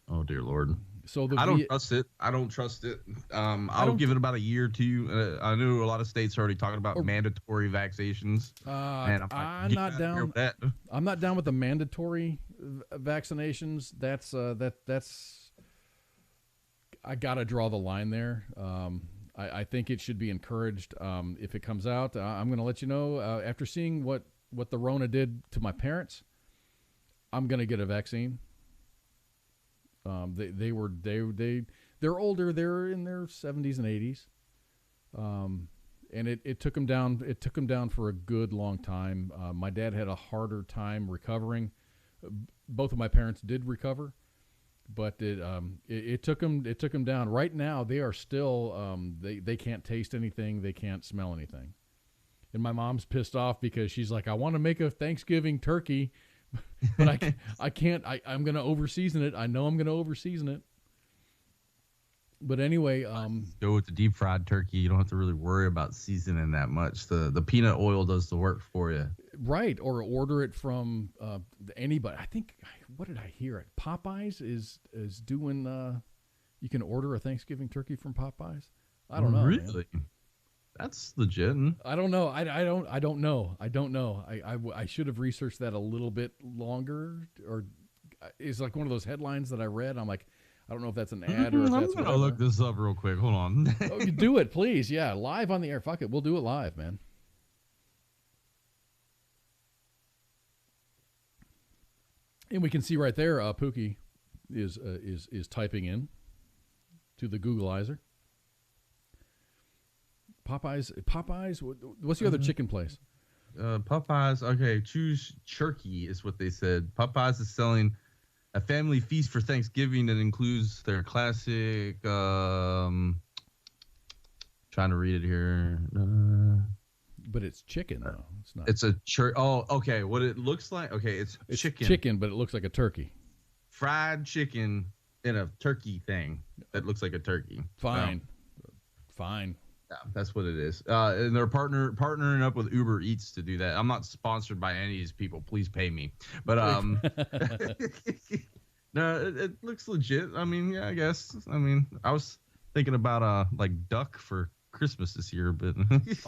Oh dear Lord. So I don't trust it. I don't trust it. I'll give it about a year or two. I know a lot of states are already talking about mandatory vaccinations. And I'm not down with that. I'm not down with the mandatory vaccinations. That's I gotta draw the line there. I think it should be encouraged. If it comes out, I'm going to let you know. After seeing what the Rona did to my parents, I'm going to get a vaccine. They're older. They're in their 70s and 80s. And it took them down. It took them down for a good long time. My dad had a harder time recovering. Both of my parents did recover, but it took them down. Right now, they are still they can't taste anything. They can't smell anything. And my mom's pissed off because she's like, I want to make a Thanksgiving turkey, but I can't. I'm going to overseason it. I know I'm going to overseason it. But anyway, go with the deep fried turkey. You don't have to really worry about seasoning that much. The peanut oil does the work for you. Right, or order it from anybody. I think, what did I hear? Popeyes is doing. You can order a Thanksgiving turkey from Popeyes. I don't know. Really? Man. That's legit. I don't know. I don't know. I should have researched that a little bit longer. Or it's like one of those headlines that I read. I'm like, I don't know if that's an ad or if that's. I'm gonna look this up real quick. Hold on. Oh, you do it, please. Yeah, live on the air. Fuck it, we'll do it live, man. And we can see right there, Pooky is typing in to the Googleizer. Popeyes. What's the other chicken place? Popeyes. Okay, choose Turkey is what they said. Popeyes is selling a family feast for Thanksgiving that includes their classic. Trying to read it here. But it's chicken, though. It's not. It's a Oh, okay. What it looks like? Okay, it's chicken. Chicken, but it looks like a turkey. Fried chicken in a turkey thing that looks like a turkey. Fine. Fine. Yeah, that's what it is. And they're partnering up with Uber Eats to do that. I'm not sponsored by any of these people. Please pay me. But no, it looks legit. I mean, yeah, I guess. I mean, I was thinking about like duck for Christmas this year, but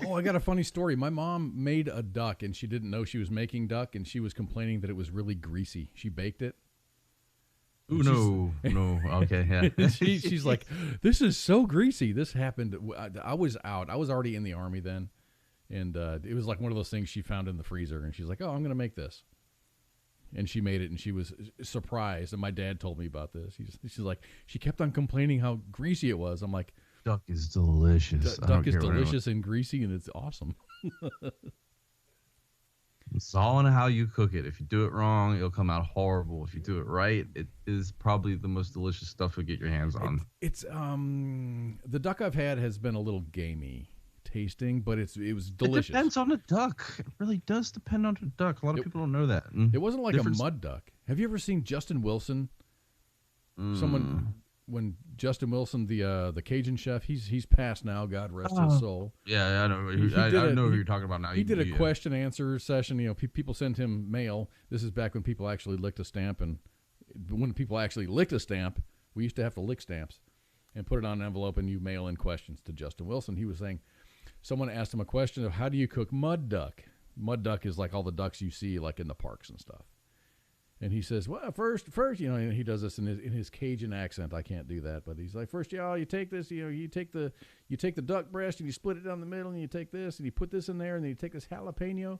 oh, I got a funny story. My mom made a duck and she didn't know she was making duck, and she was complaining that it was really greasy. She baked it. Ooh, no. Okay, yeah. she's like, this is so greasy. This happened. I was out. I was already in the Army then, and it was like one of those things she found in the freezer, and she's like, oh, I'm gonna make this. And she made it, and she was surprised. And my dad told me about this. She's like, she kept on complaining how greasy it was. I'm like, duck is delicious. Duck is delicious and greasy, and it's awesome. It's all in how you cook it. If you do it wrong, it'll come out horrible. If you do it right, it is probably the most delicious stuff you'll get your hands on. It's the duck I've had has been a little gamey tasting, but it was delicious. It depends on the duck. It really does depend on the duck. A lot of people don't know that. It wasn't like a mud duck. Have you ever seen Justin Wilson? When Justin Wilson, the Cajun chef, he's passed now. God rest his soul. Yeah, I know. I know who you're talking about now. He did a question answer session. You know, people sent him mail. This is back when people actually licked a stamp, and when people actually licked a stamp, we used to have to lick stamps and put it on an envelope, and you mail in questions to Justin Wilson. He was saying, someone asked him a question of how do you cook mud duck? Mud duck is like all the ducks you see like in the parks and stuff. And he says, well, first, you know, and he does this in his Cajun accent. I can't do that, but he's like, first, you take this, you take the duck breast and you split it down the middle, and you take this and you put this in there, and then you take this jalapeno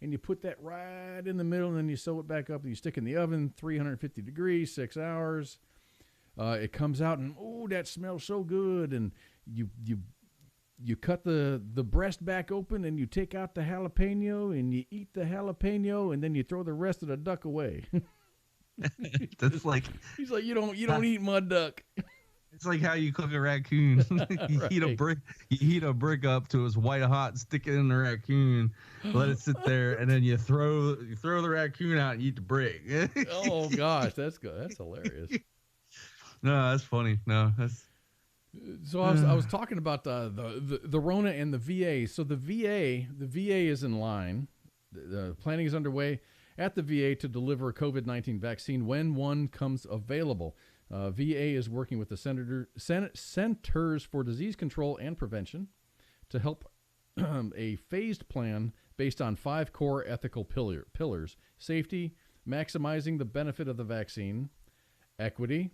and you put that right in the middle, and then you sew it back up and you stick it in the oven, 350 degrees, 6 hours. It comes out, and oh, that smells so good. And you cut the breast back open, and you take out the jalapeno, and you eat the jalapeno, and then you throw the rest of the duck away. That's like, he's like, you don't eat mud duck. It's like how you cook a raccoon. You Right. heat a brick up to it's white hot, stick it in the raccoon, let it sit there, and then you throw the raccoon out and eat the brick. Oh gosh, that's good. That's hilarious. No, that's funny. No, that's. So I was talking about the Rona and the VA. So the VA is in line. The planning is underway at the VA to deliver a COVID-19 vaccine when one comes available. VA is working with the Centers for Disease Control and Prevention to help a phased plan based on 5 core ethical pillars: safety, maximizing the benefit of the vaccine, equity,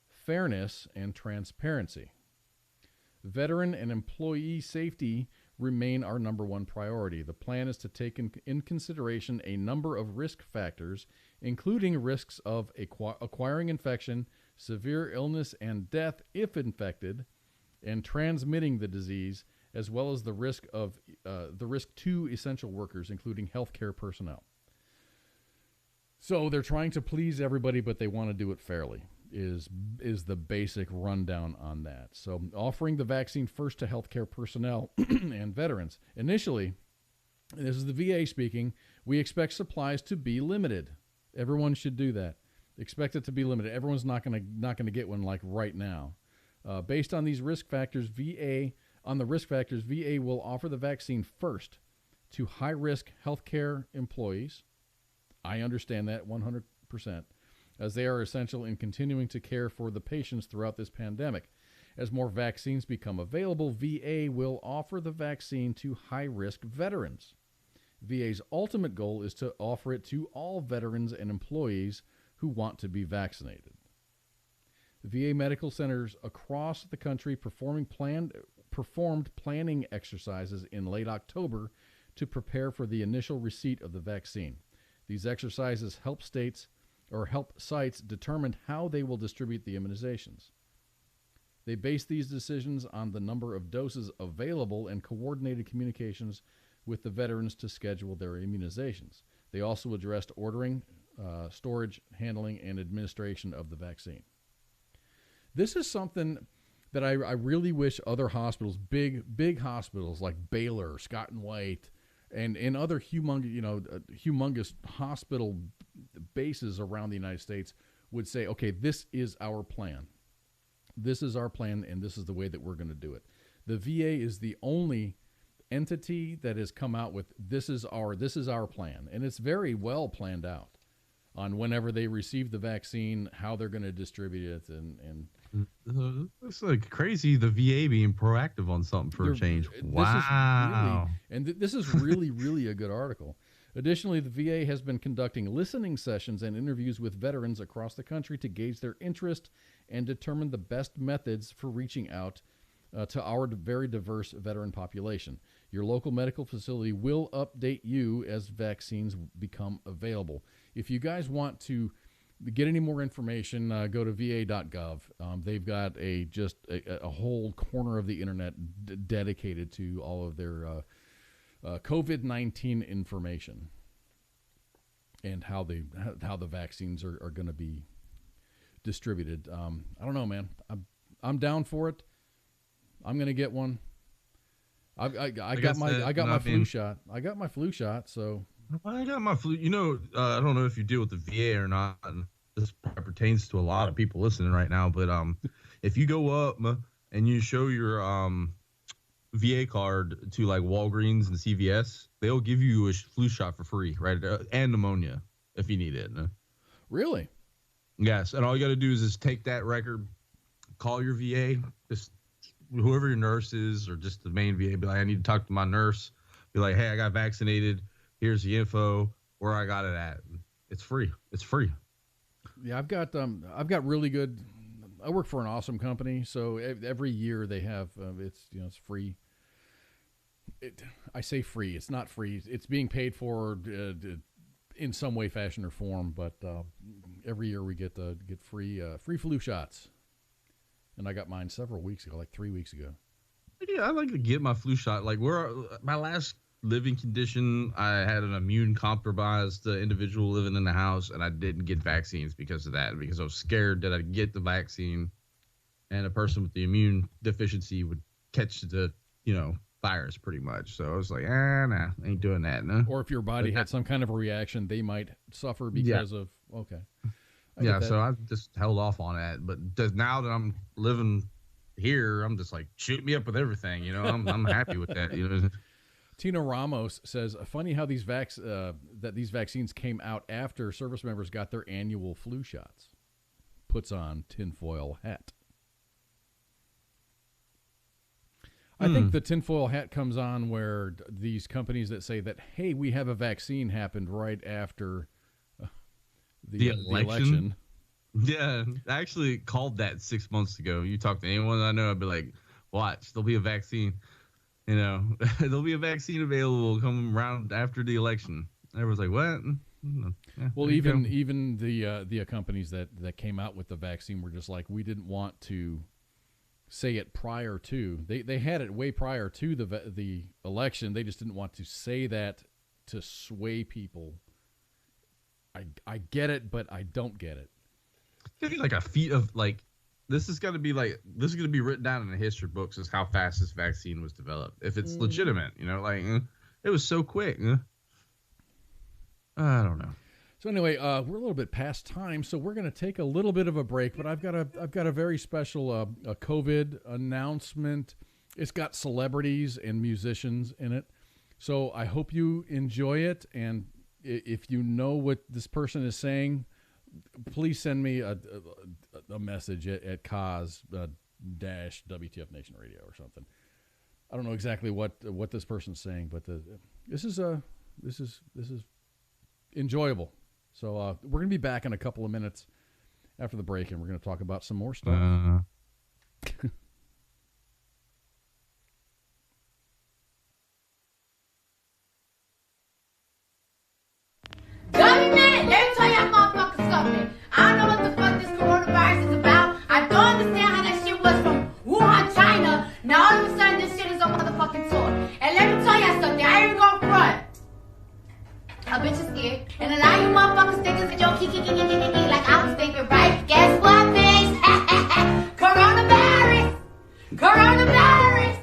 fairness, and transparency. Veteran and employee safety remain our number one priority. The plan is to take in consideration a number of risk factors, including risks of acquiring infection, severe illness and death if infected, and transmitting the disease, as well as the risk to essential workers, including healthcare personnel. So they're trying to please everybody, but they want to do it fairly. Is the basic rundown on that. So offering the vaccine first to healthcare personnel and veterans. Initially, and this is the VA speaking, we expect supplies to be limited. Everyone should do that. Expect it to be limited. Everyone's not gonna get one like right now. Based on these risk factors, VA will offer the vaccine first to high-risk healthcare employees. I understand that 100%. As they are essential in continuing to care for the patients throughout this pandemic. As more vaccines become available, VA will offer the vaccine to high-risk veterans. VA's ultimate goal is to offer it to all veterans and employees who want to be vaccinated. VA medical centers across the country performed planning exercises in late October to prepare for the initial receipt of the vaccine. These exercises help sites determine how they will distribute the immunizations. They base these decisions on the number of doses available and coordinated communications with the veterans to schedule their immunizations. They also addressed ordering, storage, handling, and administration of the vaccine. This is something that I really wish other hospitals, big hospitals like Baylor, Scott and White, and other humongous hospital bases around the United States would say, okay, this is our plan. This is our plan, and this is the way that we're going to do it. The VA is the only entity that has come out with this is our plan, and it's very well planned out on whenever they receive the vaccine, how they're going to distribute it, and it's like crazy. The VA being proactive on something for a change. Wow. This is really, really a good article. Additionally, the VA has been conducting listening sessions and interviews with veterans across the country to gauge their interest and determine the best methods for reaching out to our very diverse veteran population. Your local medical facility will update you as vaccines become available. If you guys want to get any more information, go to va.gov. They've got a whole corner of the internet dedicated to all of their COVID-19 information and how the vaccines are going to be distributed. I don't know, man. I'm down for it. I'm going to get one. I got my flu shot. I got my flu shot, so I got my flu. I don't know if you deal with the VA or not. And this pertains to a lot of people listening right now. But if you go up and you show your VA card to like Walgreens and CVS, they'll give you a flu shot for free, right? And pneumonia if you need it. Really? Yes. And all you got to do is just take that record, call your VA, just whoever your nurse is, or just the main VA, be like, I need to talk to my nurse. Be like, hey, I got vaccinated. Here's the info where I got it at. It's free. It's free. Yeah, I've got really good. I work for an awesome company, so every year they have it's free. I say free. It's not free. It's being paid for in some way, fashion, or form. But every year we get free flu shots, and I got mine several weeks ago, like 3 weeks ago. Yeah, I like to get my flu shot. Like my last living condition, I had an immune compromised individual living in the house, and I didn't get vaccines because of that, because I was scared that I'd get the vaccine and a person with the immune deficiency would catch the virus pretty much. So I was like, nah, ain't doing that. No. Or if your body had some kind of a reaction, they might suffer because of okay. So I just held off on that. But now that I'm living here, I'm just like, shoot me up with everything. I'm happy with that. Tina Ramos says, funny how these vaccines came out after service members got their annual flu shots. puts on tinfoil hat. I think the tinfoil hat comes on where these companies that say that, hey, we have a vaccine happened right after the election. Yeah, I actually called that 6 months ago. You talk to anyone I know, I'd be like, watch, there'll be a vaccine. You know, there'll be a vaccine available coming around after the election. Everyone's like, what? Yeah, well, even the companies that came out with the vaccine were just like, we didn't want to say it prior to. They had it way prior to the election. They just didn't want to say that to sway people. I get it, but I don't get it. It's gonna be like a feat of like. This is going to be written down in the history books as how fast this vaccine was developed. If it's legitimate, you know, like it was so quick. I don't know. So anyway, we're a little bit past time, so we're going to take a little bit of a break. But I've got a very special a COVID announcement. It's got celebrities and musicians in it, so I hope you enjoy it. And if you know what this person is saying, please send me a message at Koz WTF Nation Radio or something. I don't know exactly what this person's saying, but this is enjoyable. So we're gonna be back in a couple of minutes after the break, and we're gonna talk about some more stuff. Government, let me tell y'all motherfuckers something. I don't know what the fuck this coronavirus is about. I don't understand how that shit was from Wuhan, China. Now all of a sudden this shit is on motherfucking tour. And let me tell y'all something. I ain't even gonna front. A bitch is scared. And a lot of you motherfuckers think it's a joke. Like I was thinking, right? Guess what, bitch? Coronavirus. Coronavirus.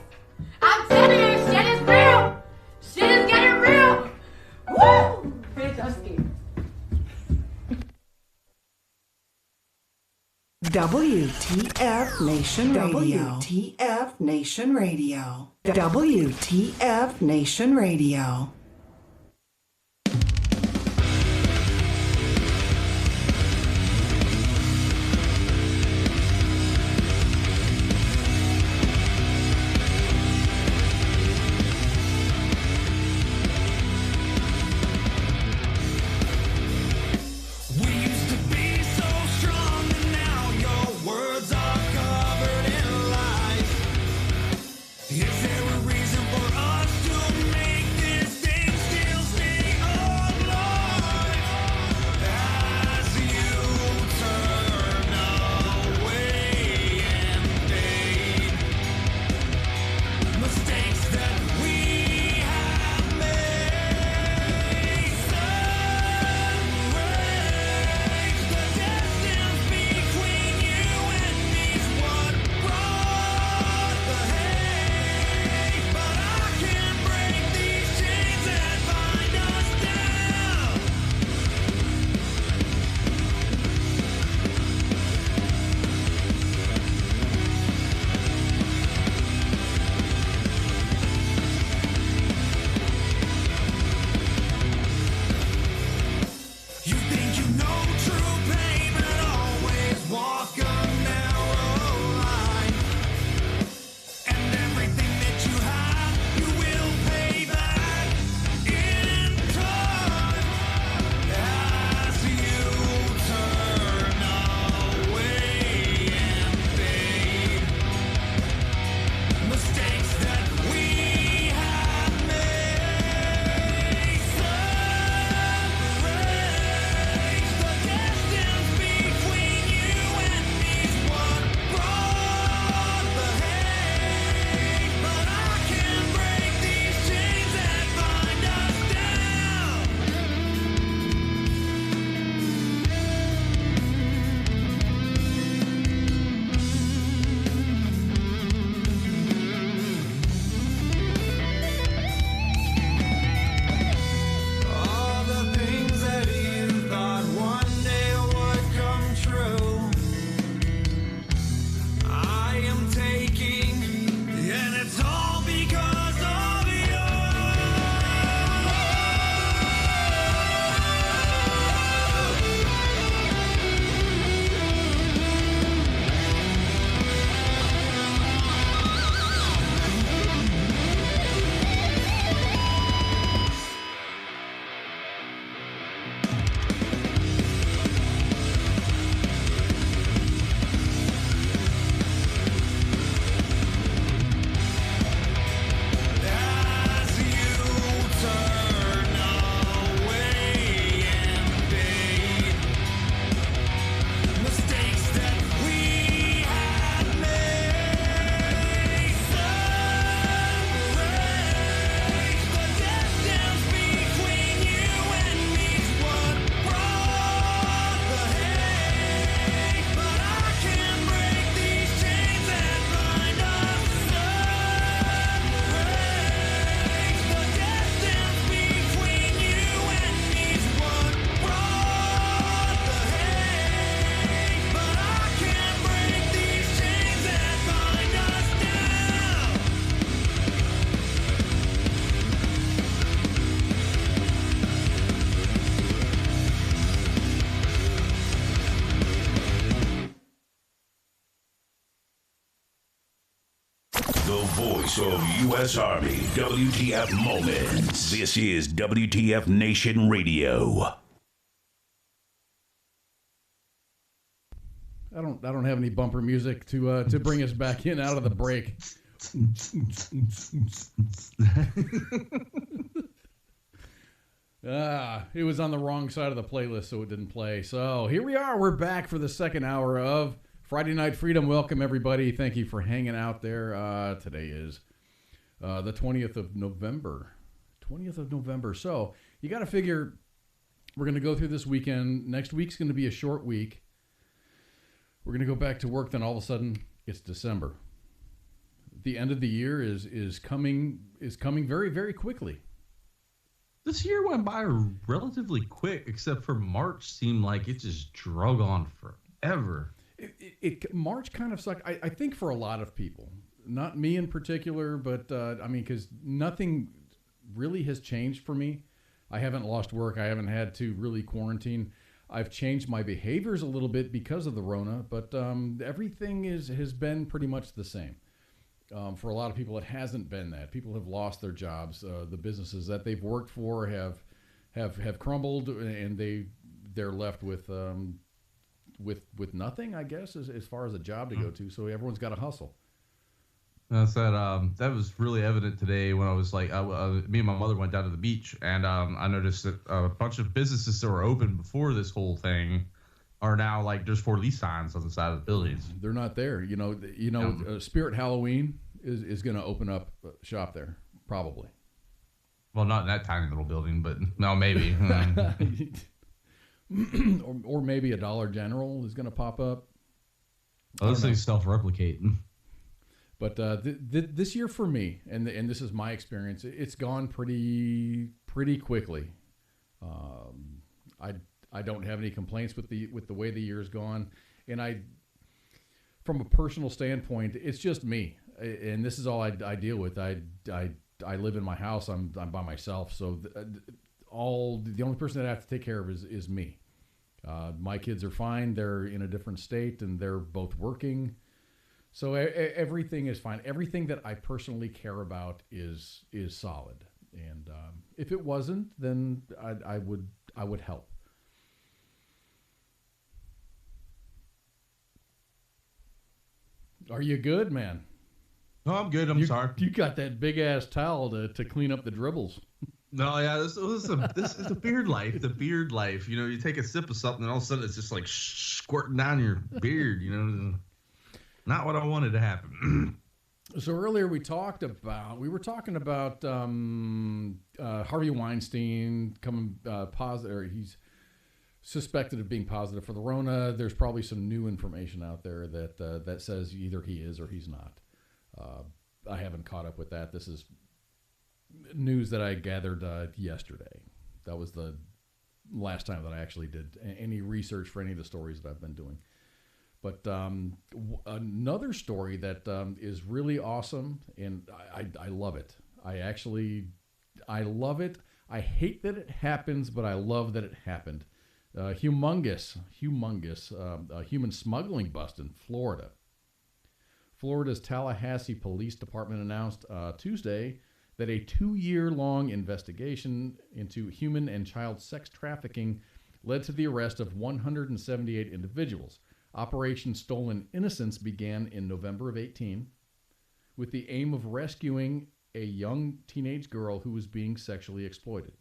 I'm telling you, shit is real. Shit is getting real. Woo! Bitch, I'm scared. WTF Nation Radio. WTF Nation Radio. WTF Nation Radio. Is there a reason for us to make this voice of U.S. Army, WTF Moments. This is WTF Nation Radio. I don't have any bumper music to bring us back in out of the break. It was on the wrong side of the playlist, so it didn't play. So here we are. We're back for the second hour of Friday Night Freedom. Welcome, everybody. Thank you for hanging out there. Today is the 20th of November. 20th of November. So you got to figure we're going to go through this weekend. Next week's going to be a short week. We're going to go back to work. Then all of a sudden, it's December. The end of the year is coming very, very quickly. This year went by relatively quick, except for March seemed like it just drug on forever. March kind of sucked. I think for a lot of people, not me in particular, but because nothing really has changed for me. I haven't lost work. I haven't had to really quarantine. I've changed my behaviors a little bit because of the Rona, but everything has been pretty much the same. For a lot of people, it hasn't been that. People have lost their jobs. The businesses that they've worked for have crumbled, and they're left with nothing, I guess, as far as a job to go to. So everyone's got to hustle. That was really evident today when I was like, me and my mother went down to the beach, and I noticed that a bunch of businesses that were open before this whole thing are now like there's for lease signs on the side of the buildings. They're not there. Spirit Halloween is going to open up shop there probably. Well, not in that tiny little building, but no, maybe. or maybe a Dollar General is going to pop up. Those things self-replicate. But this year for me, and this is my experience, it's gone pretty quickly. I don't have any complaints with the way the year's gone, and from a personal standpoint, it's just me, and this is all I deal with. I live in my house. I'm by myself, so the only person that I have to take care of is me. My kids are fine. They're in a different state, and they're both working. So everything is fine. Everything that I personally care about is solid. And if it wasn't, then I would help. Are you good, man? No, I'm good. I'm sorry. You got that big ass towel to clean up the dribbles. No, yeah, this is the beard life. The beard life. You take a sip of something, and all of a sudden it's just like squirting down your beard. Not what I wanted to happen. So earlier we were talking about Harvey Weinstein coming positive, or he's suspected of being positive for the Rona. There's probably some new information out there that says either he is or he's not. I haven't caught up with that. This is news that I gathered yesterday. That was the last time that I actually did any research for any of the stories that I've been doing. But another story that is really awesome, and I love it. I love it. I hate that it happens, but I love that it happened. Humongous human smuggling bust in Florida. Florida's Tallahassee Police Department announced Tuesday that a 2-year-long investigation into human and child sex trafficking led to the arrest of 178 individuals. Operation Stolen Innocence began in November of 2018 with the aim of rescuing a young teenage girl who was being sexually exploited.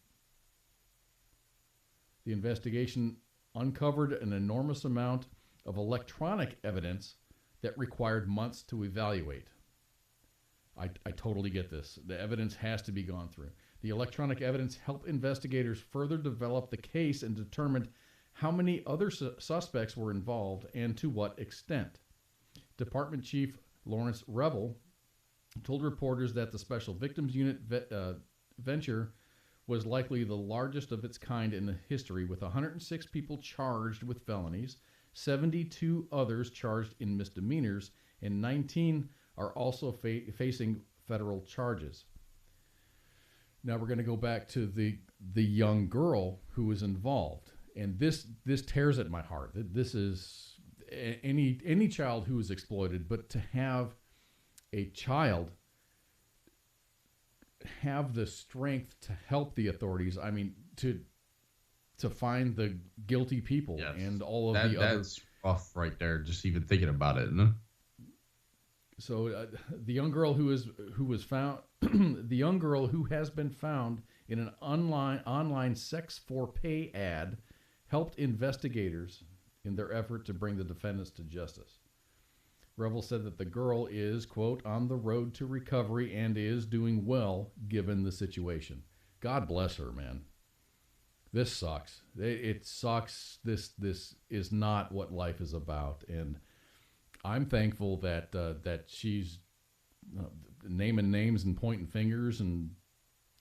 The investigation uncovered an enormous amount of electronic evidence that required months to evaluate. I totally get this. The evidence has to be gone through. The electronic evidence helped investigators further develop the case and determined how many other suspects were involved and to what extent. Department Chief Lawrence Revel told reporters that the Special Victims Unit venture was likely the largest of its kind in the history, with 106 people charged with felonies, 72 others charged in misdemeanors, and 19 are also facing federal charges. Now we're going to go back to the young girl who was involved. And this tears at my heart. This is any child who is exploited, but to have a child have the strength to help the authorities. I mean, to find the guilty people and all of the other. That's rough right there. Just even thinking about it. No? So the young girl who was found, the young girl who has been found in an online sex for pay ad, helped investigators in their effort to bring the defendants to justice. Revel said that the girl is, quote, on the road to recovery and is doing well given the situation. God bless her, man. This sucks. It sucks. This is not what life is about, and I'm thankful that she's naming names and pointing fingers and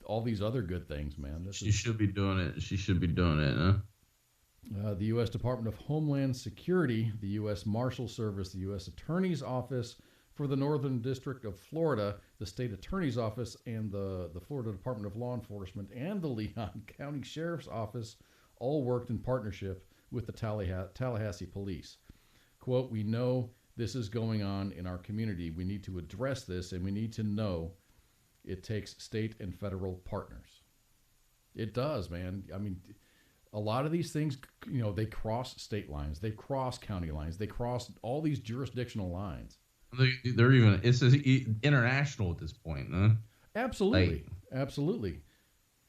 all these other good things, man. She should be doing it. She should be doing it, huh? The U.S. Department of Homeland Security, the U.S. Marshal Service, the U.S. Attorney's Office for the Northern District of Florida, the State Attorney's Office, and the Florida Department of Law Enforcement, and the Leon County Sheriff's Office all worked in partnership with the Tallahassee Police. Quote, we know this is going on in our community. We need to address this, and we need to know it takes state and federal partners. It does, man. I mean, a lot of these things, they cross state lines, they cross county lines, they cross all these jurisdictional lines. They're even, it's international at this point, huh? Absolutely. Absolutely.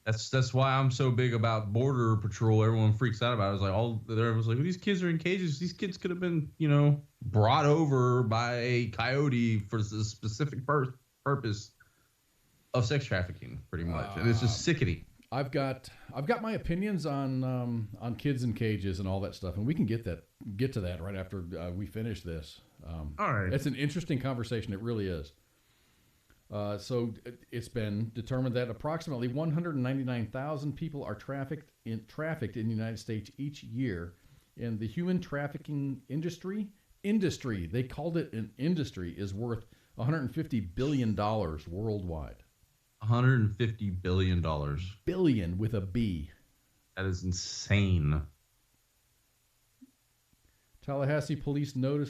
That's why I'm so big about border patrol. Everyone freaks out about it. It's like everyone's like, these kids are in cages. These kids could have been, brought over by a coyote for the specific purpose of sex trafficking, pretty much. And it's just sickening. I've got my opinions on kids in cages and all that stuff, and we can get to that right after we finish this. All right. It's an interesting conversation. It really is. So it's been determined that approximately 199,000 people are trafficked in the United States each year. And the human trafficking industry, they called it an industry, is worth $150 billion worldwide. $150 billion. Billion with a B. That is insane. Tallahassee police noted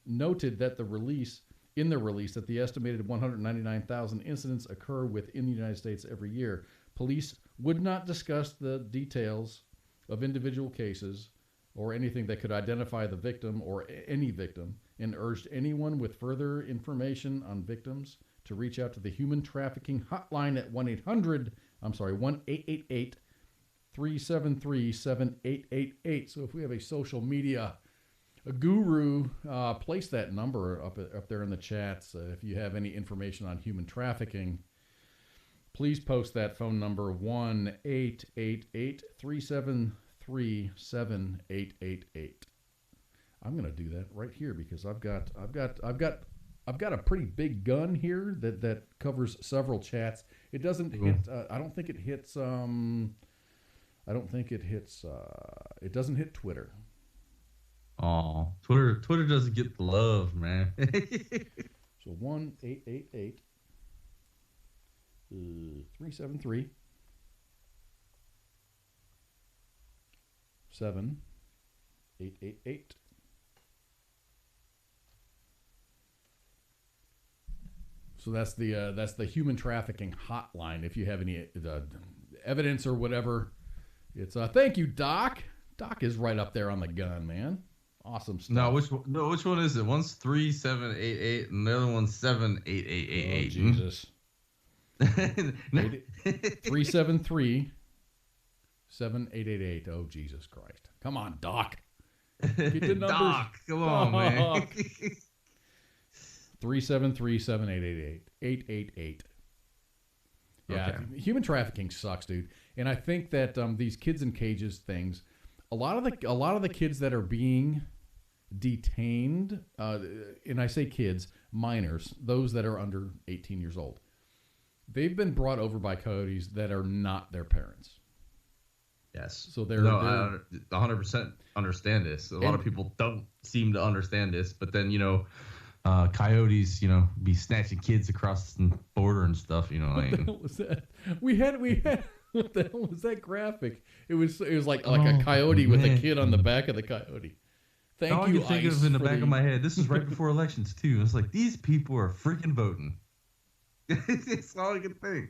that the release that the estimated 199,000 incidents occur within the United States every year. Police would not discuss the details of individual cases or anything that could identify the victim or any victim, and urged anyone with further information on victims to reach out to the human trafficking hotline at 1-800-373-7888. So if we have a social media guru, place that number up there in the chats. If you have any information on human trafficking, please post that phone number, 1-888-373-7888. I'm going to do that right here because I've got a pretty big gun here that covers several chats. It doesn't hit. I don't think it hits. It doesn't hit Twitter. Oh, Twitter doesn't get the love, man. So 1-888-373-7888. So that's the human trafficking hotline. If you have any evidence or whatever, it's thank you, Doc. Doc is right up there on the gun, man. Awesome stuff. No, which one is it? One's 3788 and the other one's 78888. Oh, Jesus. 373-7888. Oh, Jesus Christ. Come on, Doc. Get the numbers. Doc, come on, man. 373-7888. 888. Yeah, okay. Human trafficking sucks, dude. And I think that these kids in cages things, a lot of the kids that are being detained, and I say kids, minors, those that are under 18 years old, they've been brought over by coyotes that are not their parents. Yes. So they're 100% understand this. A lot of people don't seem to understand this, but then, coyotes, be snatching kids across the border and stuff, What the hell was that? We had what the hell was that graphic? It was like a coyote with a kid on the back of the coyote. All you think of in the back of my head. This is right before elections too. It's like these people are freaking voting. It's all I can think.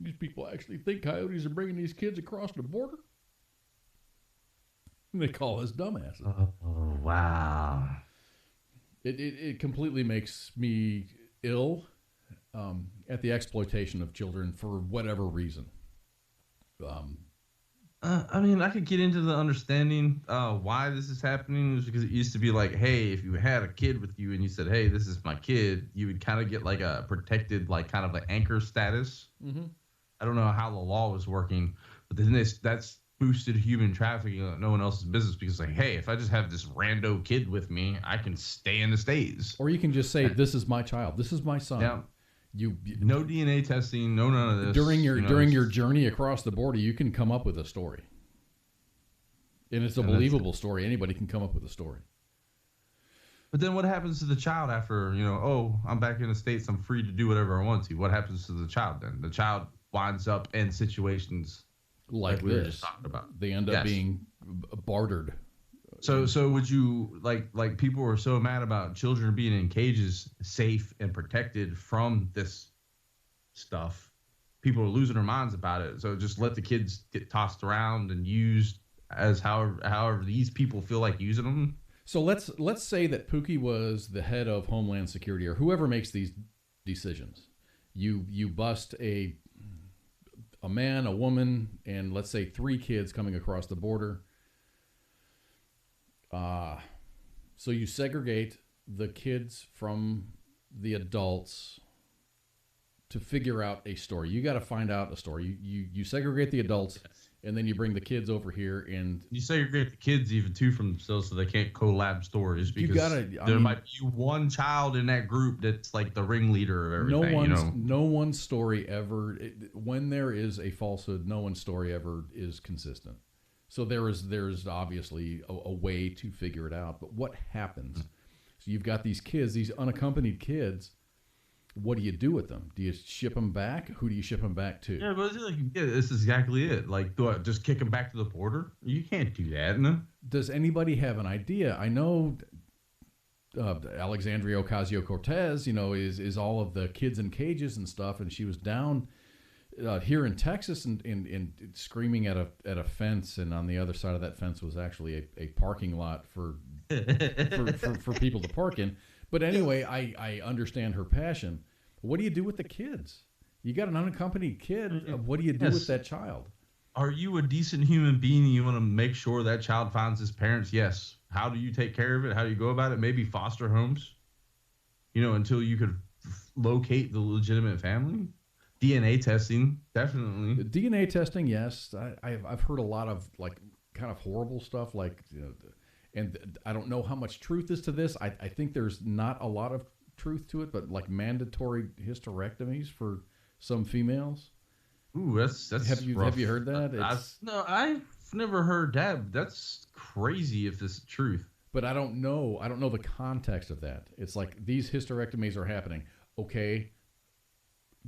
These people actually think coyotes are bringing these kids across the border? And they call us dumbasses. Oh, wow. It completely makes me ill at the exploitation of children for whatever reason. I mean, I could get into the understanding why this is happening. Is because it used to be like, hey, if you had a kid with you and you said, hey, this is my kid, you would kind of get like a protected, like kind of like anchor status. Mm-hmm. I don't know how the law was working, but then that's boosted human trafficking like no one else's business because like, hey, if I just have this rando kid with me, I can stay in the States. Or you can just say, this is my child. This is my son. Yeah. You no DNA testing, none of this. During your journey across the border, you can come up with a story. And it's a believable story. Anybody can come up with a story. But then what happens to the child after, I'm back in the States, I'm free to do whatever I want to. What happens to the child then? The child winds up in situations like we were this. just talking about. They end up being bartered. So would you like people were so mad about children being in cages, safe and protected from this stuff. People are losing their minds about it. So just let the kids get tossed around and used as however these people feel like using them. So let's say that Pooky was the head of Homeland Security or whoever makes these decisions. You bust a man, a woman, and let's say 3 kids coming across the border. So you segregate the kids from the adults to figure out a story. You got to find out a story. You segregate the adults, and then you bring the kids over here, and you segregate the kids even too from themselves, so they can't collab stories because there might be one child in that group that's like the ringleader of everything. No one's story ever. When there is a falsehood, no one's story ever is consistent. So there's obviously a way to figure it out. But what happens? So you've got these kids, these unaccompanied kids. What do you do with them? Do you ship them back? Who do you ship them back to? Yeah, but this is exactly it. Like, do I just kick them back to the border? You can't do that. No. Does anybody have an idea? I know Alexandria Ocasio-Cortez, is all of the kids in cages and stuff, and she was down here in Texas and screaming at a fence, and on the other side of that fence was actually a parking lot for people to park in. But anyway, I understand her passion. What do you do with the kids? You got an unaccompanied kid. What do you do with that child? Are you a decent human being and you want to make sure that child finds his parents? Yes. How do you take care of it? How do you go about it? Maybe foster homes, until you could locate the legitimate family. DNA testing, definitely. DNA testing, yes. I've heard a lot of kind of horrible stuff and I don't know how much truth is to this. I think there's not a lot of truth to it, but mandatory hysterectomies for some females. Ooh, that's have you heard that? I've never heard that. That's crazy if this is truth. But I don't know the context of that. It's like these hysterectomies are happening. Okay,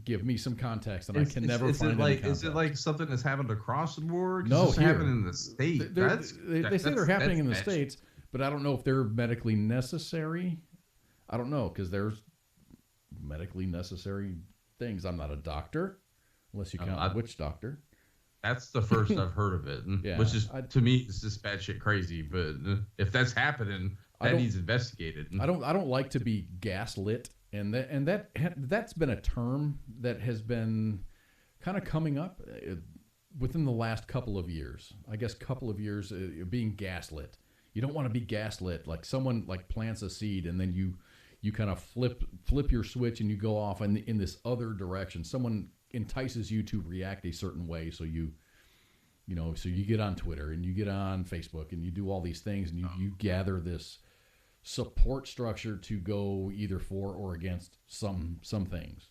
give me some context, and I can never find any context. Is it like something that's happened across the board? No, it's happening in the States. They say they're happening in the States, but I don't know if they're medically necessary. I don't know, because there's medically necessary things. I'm not a doctor, unless you count a witch doctor. That's the first I've heard of it, yeah, which is, to me, it's just batshit crazy. But if that's happening, that needs investigated. I don't like to be gaslit. And that's been a term that has been kind of coming up within the last couple of years. I guess being gaslit. You don't want to be gaslit. Like someone plants a seed and then you kind of flip your switch and you go off in this other direction. Someone entices you to react a certain way, so you get on Twitter and you get on Facebook and you do all these things and you gather this support structure to go either for or against some things,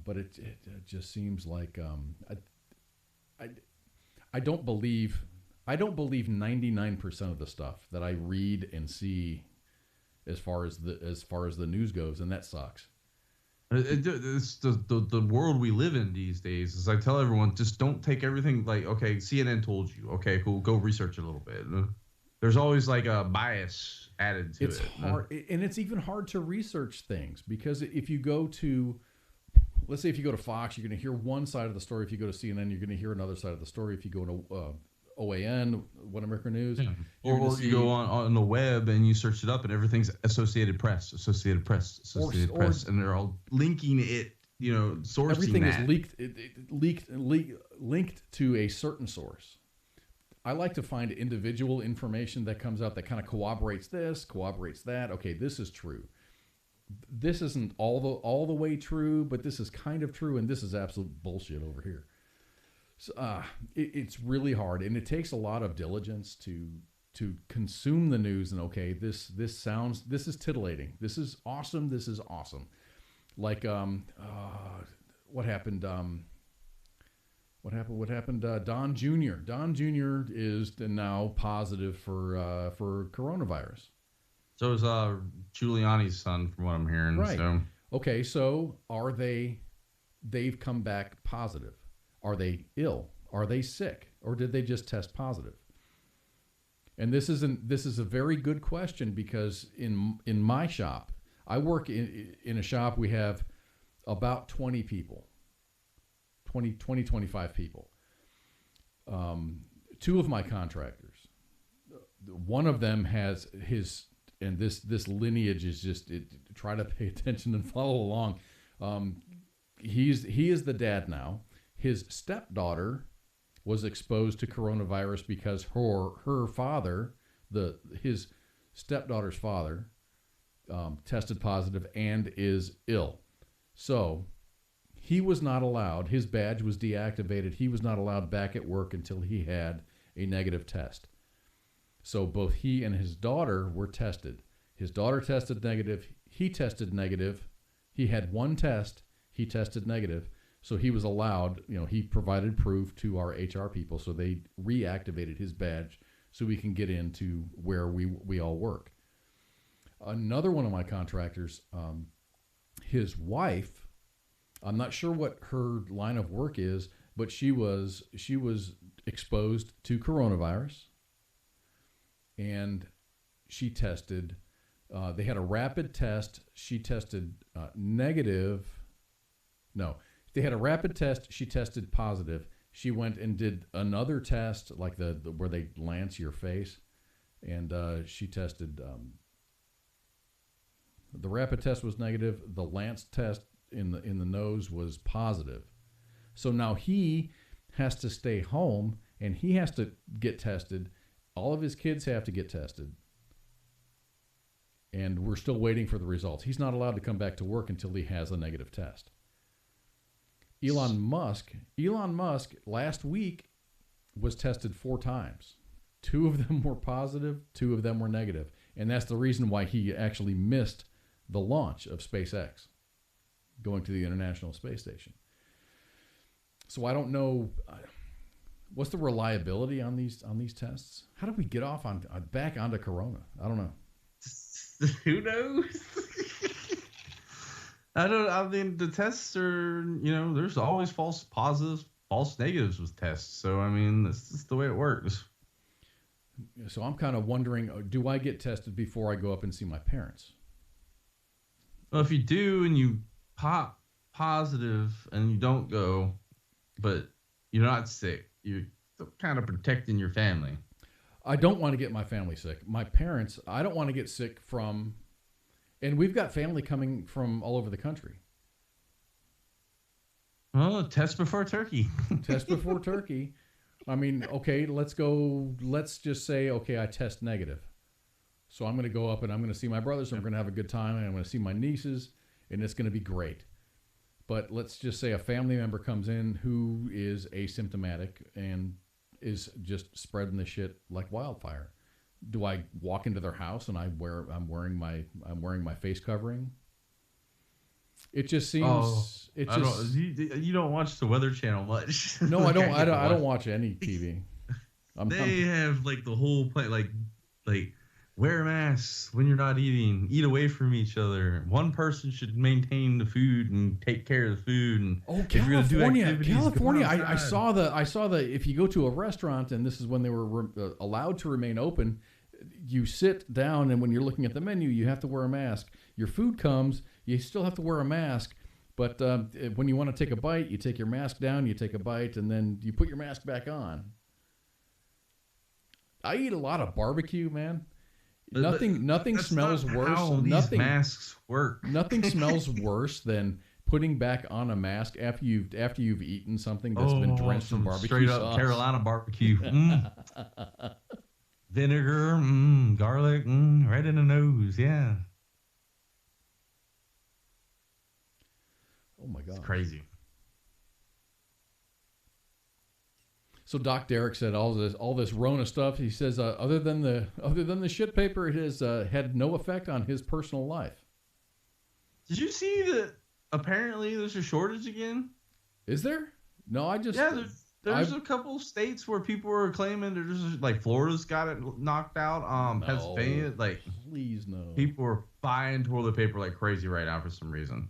but it just seems like I don't believe 99% of the stuff that I read and see as far as the news goes, and that sucks. It's the world we live in these days. As I tell everyone, just don't take everything like, okay, CNN told you, okay, cool, go research a little bit. there's always like a bias added to it's it. hard, and it's even hard to research things because if you go to, let's say if you go to Fox, you're going to hear one side of the story. If you go to CNN, you're going to hear another side of the story. If you go to OAN, One American News, or you go on the web and you search it up, and everything's Associated Press, and they're all linking it. Sourcing everything that. is linked to a certain source. I like to find individual information that comes out that kind of corroborates this, corroborates that. Okay, this is true. This isn't all the way true, but this is kind of true, and this is absolute bullshit over here. So, it's really hard, and it takes a lot of diligence to consume the news. And okay, this is titillating. This is awesome. This is awesome. Like what happened? What happened? Don Jr. Don Jr. is now positive for coronavirus. So is Giuliani's son, from what I'm hearing. Right. So. Okay. So are they? They've come back positive. Are they ill? Are they sick? Or did they just test positive? And this is a very good question, because in my shop, I work in a shop. We have about 20 people. 25 people. Two of my contractors, one of them has his, and this lineage is just, try to pay attention and follow along. He is the dad now. His stepdaughter was exposed to coronavirus because her father, his stepdaughter's father, tested positive and is ill. So he was not allowed, his badge was deactivated. He was not allowed back at work until he had a negative test. So both he and his daughter were tested. His daughter tested negative. He tested negative. He had one test. He tested negative. So he was allowed, he provided proof to our HR people. So they reactivated his badge so we can get into where we all work. Another one of my contractors, his wife, I'm not sure what her line of work is, but she was exposed to coronavirus, and she tested. They had a rapid test. She tested negative. No, they had a rapid test. She tested positive. She went and did another test, like the where they lance your face, and she tested. The rapid test was negative. The lance test in the nose was positive. So now he has to stay home and he has to get tested. All of his kids have to get tested. And we're still waiting for the results. He's not allowed to come back to work until he has a negative test. Elon Musk last week was tested 4 times. 2 of them were positive, 2 of them were negative. And that's the reason why he actually missed the launch of SpaceX, going to the International Space Station. So I don't know, what's the reliability on these tests? How do we get off on back onto Corona? I don't know. Who knows? I mean, the tests are, there's always false positives, false negatives with tests. So, I mean, that's just the way it works. So I'm kind of wondering, do I get tested before I go up and see my parents? Well, if you do and you pop positive and you don't go, but you're not sick, you're kind of protecting your family. I don't want to get my family sick. My parents, I don't want to get sick from, and we've got family coming from all over the country. Well, test before turkey. Test before turkey. I mean, okay, let's just say, okay, I test negative. So I'm going to go up and I'm going to see my brothers, and we're going to have a good time, and I'm going to see my nieces, and it's going to be great. But let's just say a family member comes in who is asymptomatic and is just spreading the shit like wildfire. Do I walk into their house and I'm wearing my face covering? It just seems you don't watch the Weather Channel much. No, I don't. I don't watch any TV. They have like the whole play, like wear masks when you're not eating, eat away from each other. One person should maintain the food and take care of the food. And California. I saw the if you go to a restaurant, and this is when they were allowed to remain open, you sit down, and when you're looking at the menu, you have to wear a mask. Your food comes, you still have to wear a mask. But when you want to take a bite, you take your mask down, you take a bite, and then you put your mask back on. I eat a lot of barbecue, man. Nothing smells worse. How these masks work. Nothing smells worse than putting back on a mask after you've eaten something that's been drenched in barbecue straight sauce. up Carolina barbecue. Vinegar, garlic, right in the nose. Yeah. Oh my God. It's crazy. So Doc Derek said all this Rona stuff. He says other than the shit paper, it has had no effect on his personal life. Did you see that? Apparently, there's a shortage again. Is there? No, I just there's a couple of states where people are claiming they're just like Florida's got it knocked out. No, Pennsylvania, like please no. People are buying toilet paper like crazy right now for some reason.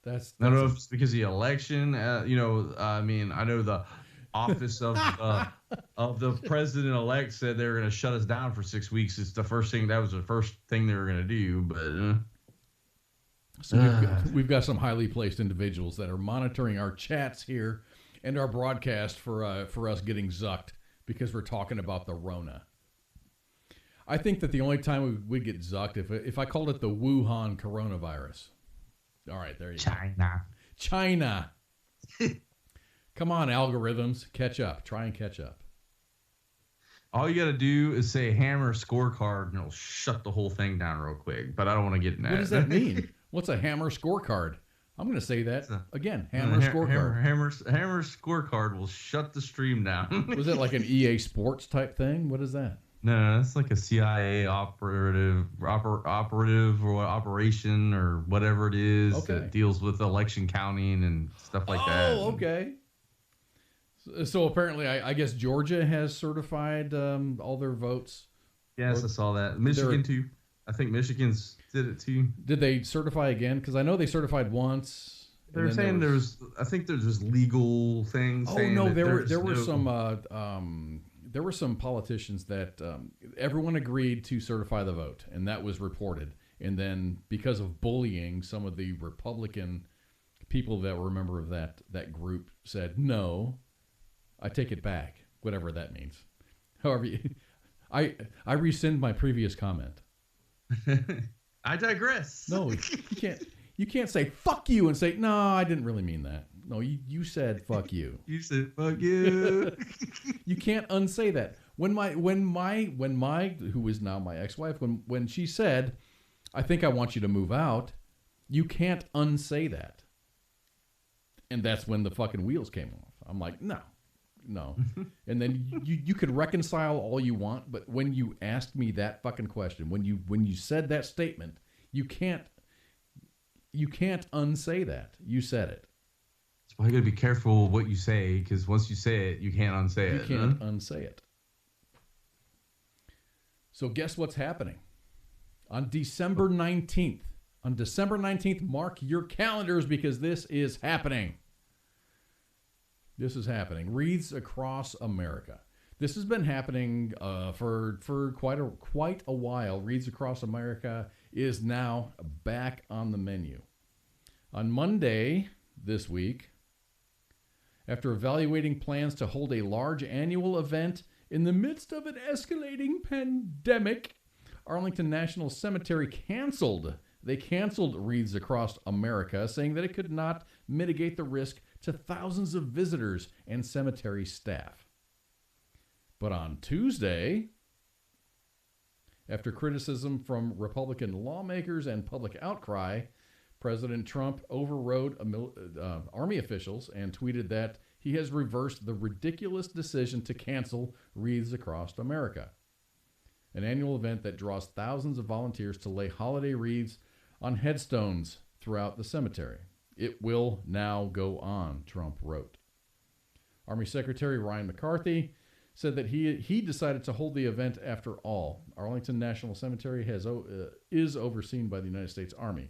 That's I don't know if it's because of the election. I know the office of the president-elect said they were going to shut us down for 6 weeks. It's the first thing. That was the first thing they were going to do. But so we've got some highly placed individuals that are monitoring our chats here and our broadcast for us getting zucked because we're talking about the Rona. I think that the only time we get zucked if I called it the Wuhan coronavirus. All right, there you go. China. Come on, algorithms. Catch up. Try and catch up. All you got to do is say hammer scorecard, and it'll shut the whole thing down real quick. But I don't want to get in that. What does that mean? What's a hammer scorecard? I'm going to say that again. Hammer scorecard. Hammer scorecard will shut the stream down. Was it like an EA Sports type thing? What is that? No, that's like a CIA operative or operation or whatever it is that deals with election counting and stuff like that. Oh, okay. So apparently, I guess Georgia has certified all their votes. Yes, I saw that. Michigan too. I think Michigan's did it too. Did they certify again? Because I know they certified once. They're saying I think there's just legal things. Oh no, there were some politicians that everyone agreed to certify the vote, and that was reported. And then because of bullying, some of the Republican people that were a member of that group said, no, I take it back, whatever that means. However, I rescind my previous comment. I digress. No, you can't say fuck you and say, no, I didn't really mean that. No, you said fuck you. You said fuck you. You can't unsay that. When my who is now my ex-wife, when she said, I think I want you to move out, you can't unsay that. And that's when the fucking wheels came off. I'm like, no. And then you could reconcile all you want, but when you asked me that fucking question, when you said that statement, you can't unsay that. You said it. That's why you gotta be careful what you say, because once you say it, you can't unsay it. You can't unsay it. So guess what's happening? On December 19th. On December 19th, mark your calendars because this is happening. This is happening. Wreaths across America. This has been happening for quite a while. Wreaths Across America is now back on the menu. On Monday this week, after evaluating plans to hold a large annual event in the midst of an escalating pandemic, Arlington National Cemetery canceled. They canceled Wreaths Across America, saying that it could not mitigate the risk to thousands of visitors and cemetery staff. But on Tuesday, after criticism from Republican lawmakers and public outcry, President Trump overrode Army officials and tweeted that he has reversed the ridiculous decision to cancel Wreaths Across America, an annual event that draws thousands of volunteers to lay holiday wreaths on headstones throughout the cemetery. It will now go on, Trump wrote. Army Secretary Ryan McCarthy said that he decided to hold the event after all. Arlington National Cemetery is overseen by the United States Army.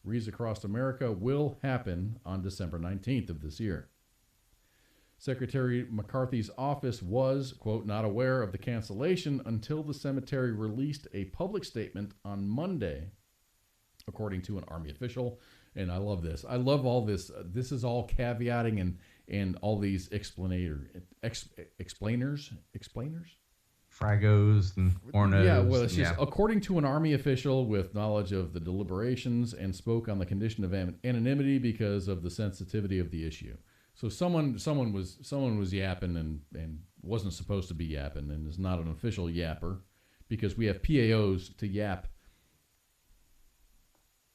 Wreaths Across America will happen on December 19th of this year. Secretary McCarthy's office was, quote, not aware of the cancellation until the cemetery released a public statement on Monday, according to an Army official. And I love this. I love all this. This is all caveating and all these explainers. Fragos and Ornos. Yeah, well, it's just according to an Army official with knowledge of the deliberations and spoke on the condition of anonymity because of the sensitivity of the issue. So someone was yapping and wasn't supposed to be yapping and is not an official yapper, because we have PAOs to yap.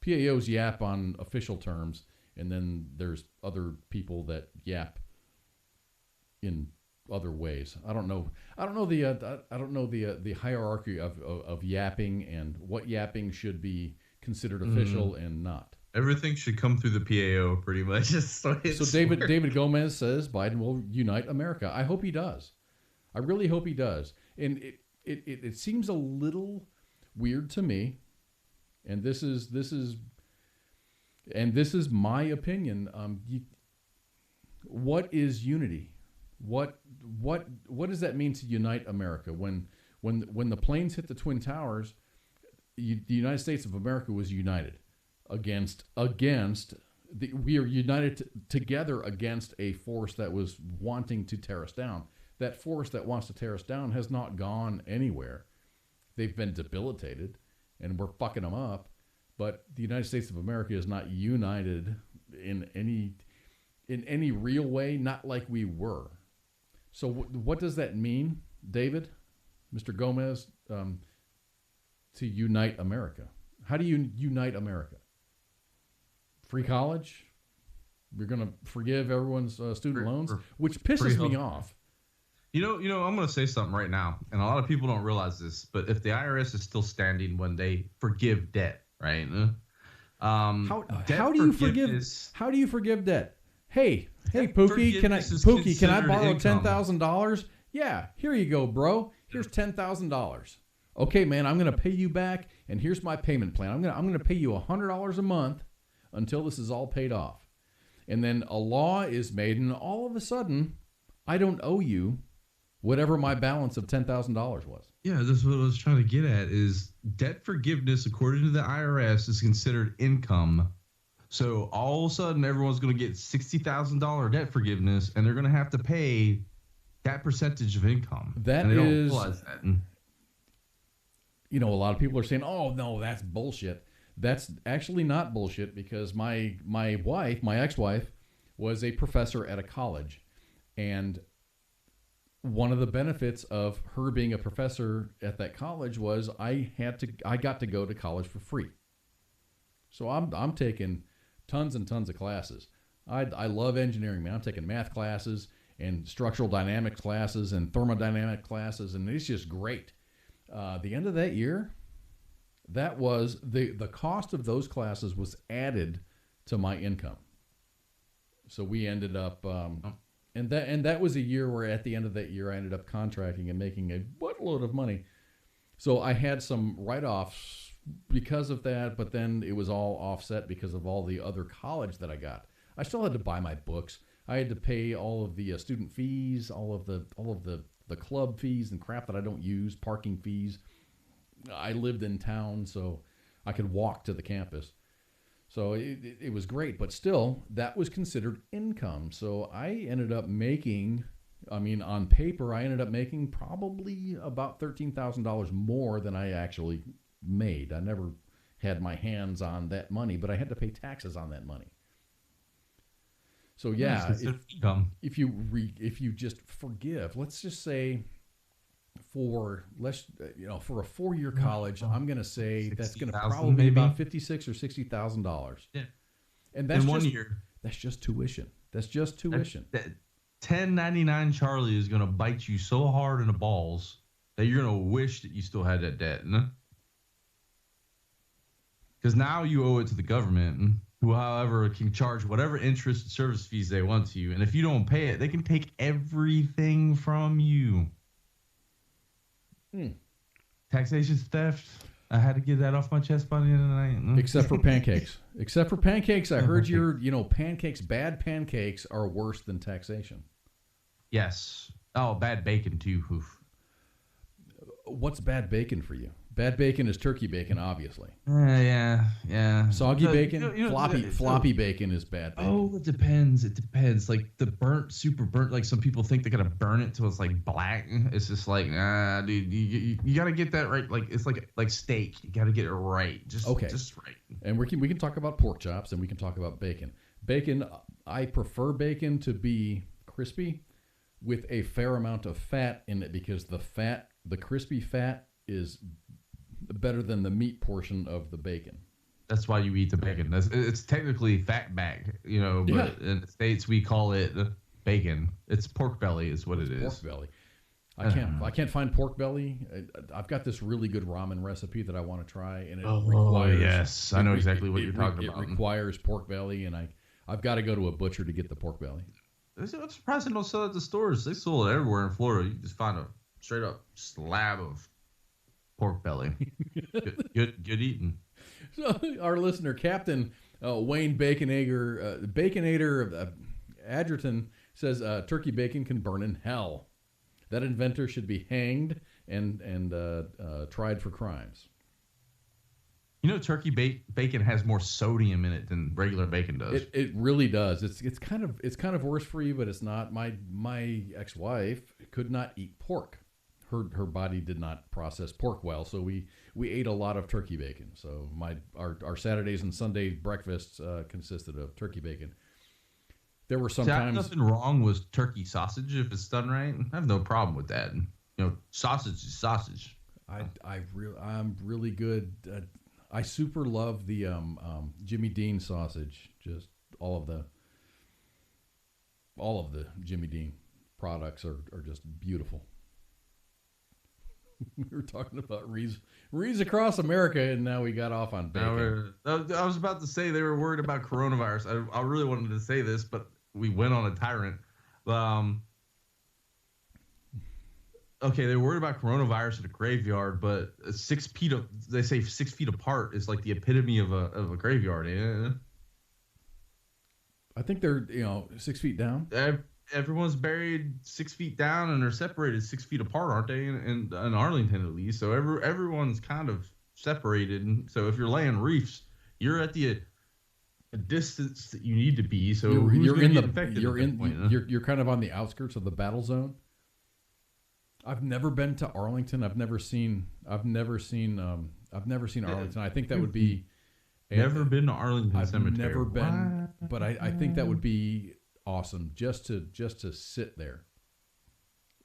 PAOs yap on official terms, and then there's other people that yap in other ways. I don't know the hierarchy of yapping and what yapping should be considered official and not. Everything should come through the PAO, pretty much. So David Gomez says Biden will unite America. I hope he does. I really hope he does. And it seems a little weird to me, and this is my opinion. What is unity? What does that mean to unite America? When the planes hit the Twin Towers, the United States of America was united against we are united together against a force that was wanting to tear us down. That force that wants to tear us down has not gone anywhere. They've been debilitated, and we're fucking them up. But the United States of America is not united in any real way, not like we were. So what does that mean, David, Mr. Gomez, to unite America? How do you unite America? Free college? You're going to forgive everyone's student loans, which pisses me off. You know, I'm going to say something right now, and a lot of people don't realize this, but if the IRS is still standing when they forgive debt, right? How do you forgive debt? Hey, Pooky, can I borrow $10,000? Yeah, here you go, bro. Here's $10,000. Okay, man, I'm going to pay you back, and here's my payment plan. I'm going to pay you $100 a month until this is all paid off. And then a law is made, and all of a sudden, I don't owe you whatever my balance of $10,000 was. Yeah, that's what I was trying to get at, is debt forgiveness, according to the IRS, is considered income. So all of a sudden, everyone's going to get $60,000 debt forgiveness, and they're going to have to pay that percentage of income. That and they is, don't realize that. You know, a lot of people are saying, "Oh no, that's bullshit." That's actually not bullshit, because my ex-wife, was a professor at a college, and one of the benefits of her being a professor at that college was I got to go to college for free. So I'm taking tons and tons of classes. I love engineering, man. I'm taking math classes and structural dynamics classes and thermodynamic classes, and it's just great. The end of that year, that was the cost of those classes was added to my income. So we ended up, and that was a year where at the end of that year I ended up contracting and making a buttload of money. So I had some write-offs because of that, but then it was all offset because of all the other college that I got. I still had to buy my books. I had to pay all of the student fees, all of the club fees and crap that I don't use, parking fees. I lived in town, so I could walk to the campus. So it was great, but still, that was considered income. So I ended up making, on paper, I ended up making probably about $13,000 more than I actually made. I never had my hands on that money, but I had to pay taxes on that money. So yeah, if you just forgive, let's just say for a 4-year college, I'm going to say that's going to probably be about $56,000 or $60,000. Yeah, and that's in 1 year. That's just tuition. That's just tuition. That 1099 Charlie is going to bite you so hard in the balls that you're going to wish that you still had that debt. Because now you owe it to the government, who, however, can charge whatever interest and service fees they want to you. And if you don't pay it, they can take everything from you. Taxation theft. I had to get that off my chest by the end of the night. Except for pancakes. I heard bad pancakes are worse than taxation. Yes. Oh, bad bacon too. Oof. What's bad bacon for you? Bad bacon is turkey bacon, obviously. Yeah. Soggy bacon, floppy bacon is bad bacon. Oh, it depends. It depends. Like the super burnt. Like some people think they gotta burn it till it's like black. It's just like, nah, dude. You gotta get that right. Like it's like steak. You gotta get it right. Just right. And we can talk about pork chops and we can talk about bacon. Bacon, I prefer bacon to be crispy with a fair amount of fat in it because the crispy fat is better than the meat portion of the bacon. That's why you eat the bacon. It's technically fat back, but in the States we call it bacon. It's pork belly is what it is. Pork belly. I can't find pork belly. I've got this really good ramen recipe that I want to try, and it requires. Yes, I know exactly what you're talking about. It requires pork belly, and I've got to go to a butcher to get the pork belly. I'm surprised they don't sell it at the stores. They sold it everywhere in Florida. You just find a straight up slab of pork belly. good eating. So our listener, Captain Wayne Baconator of Adgerton, says turkey bacon can burn in hell. That inventor should be hanged and tried for crimes. Turkey bacon has more sodium in it than regular bacon does. It really does. It's kind of worse for you, but it's not. My ex-wife could not eat pork. Her body did not process pork well, so we ate a lot of turkey bacon. So our Saturdays and Sunday breakfasts consisted of turkey bacon. There were sometimes nothing wrong with turkey sausage if it's done right. I have no problem with that. Sausage is sausage. I'm really good. I super love the Jimmy Dean sausage. Just all of the Jimmy Dean products are just beautiful. We were talking about Rees across America, and now we got off on bacon. I was about to say they were worried about coronavirus. I really wanted to say this, but we went on a tyrant. Okay, they were worried about coronavirus at a graveyard, but 6 feet they say 6 feet apart is like the epitome of a graveyard. Yeah. I think they're 6 feet down. Everyone's buried 6 feet down and they're separated 6 feet apart, aren't they? In Arlington, at least. So everyone's kind of separated. And so if you're laying reefs, you're at the distance that you need to be. So you're kind of on the outskirts of the battle zone. I've never been to Arlington. I've never seen Arlington. I think that would be. Never been to Arlington Cemetery. Never been, but I think that would be awesome just to sit there.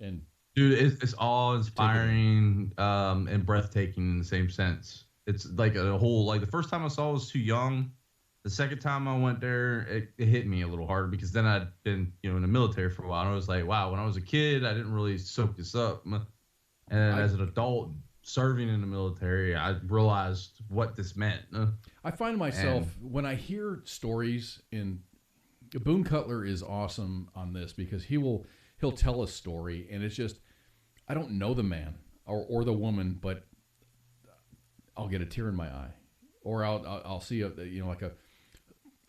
And dude, it's awe-inspiring and breathtaking in the same sense. It's like a whole the first time I saw it, I was too young. The second time I went there, it hit me a little hard because then I'd been in the military for a while. And I was like, wow, when I was a kid, I didn't really soak this up. And as an adult serving in the military, I realized what this meant. I find myself when I hear stories Boone Cutler is awesome on this because he'll tell a story and it's just I don't know the man or the woman, but I'll get a tear in my eye, or I'll see a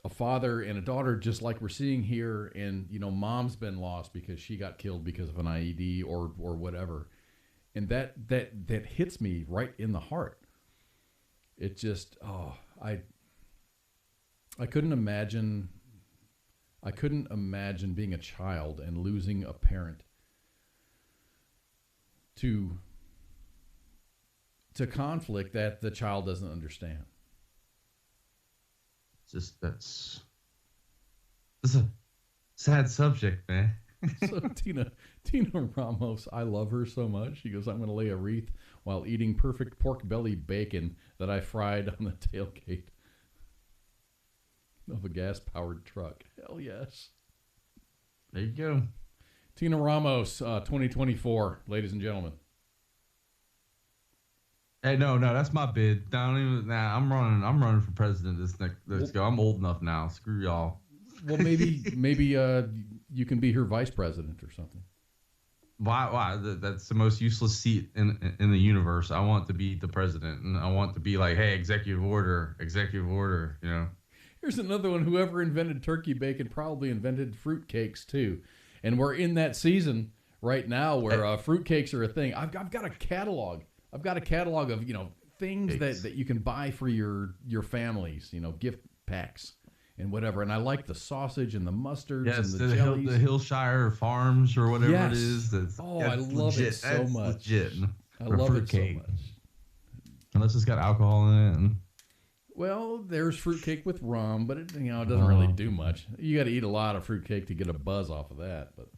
father and a daughter just like we're seeing here, and mom's been lost because she got killed because of an IED or whatever, and that hits me right in the heart. It just I couldn't imagine being a child and losing a parent to conflict that the child doesn't understand. That's a sad subject, man. So Tina Ramos, I love her so much. She goes, I'm going to lay a wreath while eating perfect pork belly bacon that I fried on the tailgate of a gas-powered truck. Hell yes. There you go. Tina Ramos, 2024, ladies and gentlemen. Hey, no, that's my bid. I'm running for president this go. I'm old enough now. Screw y'all. Well, maybe you can be her vice president or something. Why? That's the most useless seat in the universe. I want to be the president, and I want to be like, hey, executive order. Here's another one. Whoever invented turkey bacon probably invented fruit cakes too. And we're in that season right now where fruitcakes are a thing. I've got a catalog. I've got a catalog of, things that you can buy for your families, gift packs and whatever. And I like the sausage and the mustards and the jellies. The Hillshire Farms or whatever it is. I love it so much. Legit. I love it so much. Unless it's got alcohol in it. Well, there's fruitcake with rum, but it doesn't really do much. You got to eat a lot of fruitcake to get a buzz off of that. But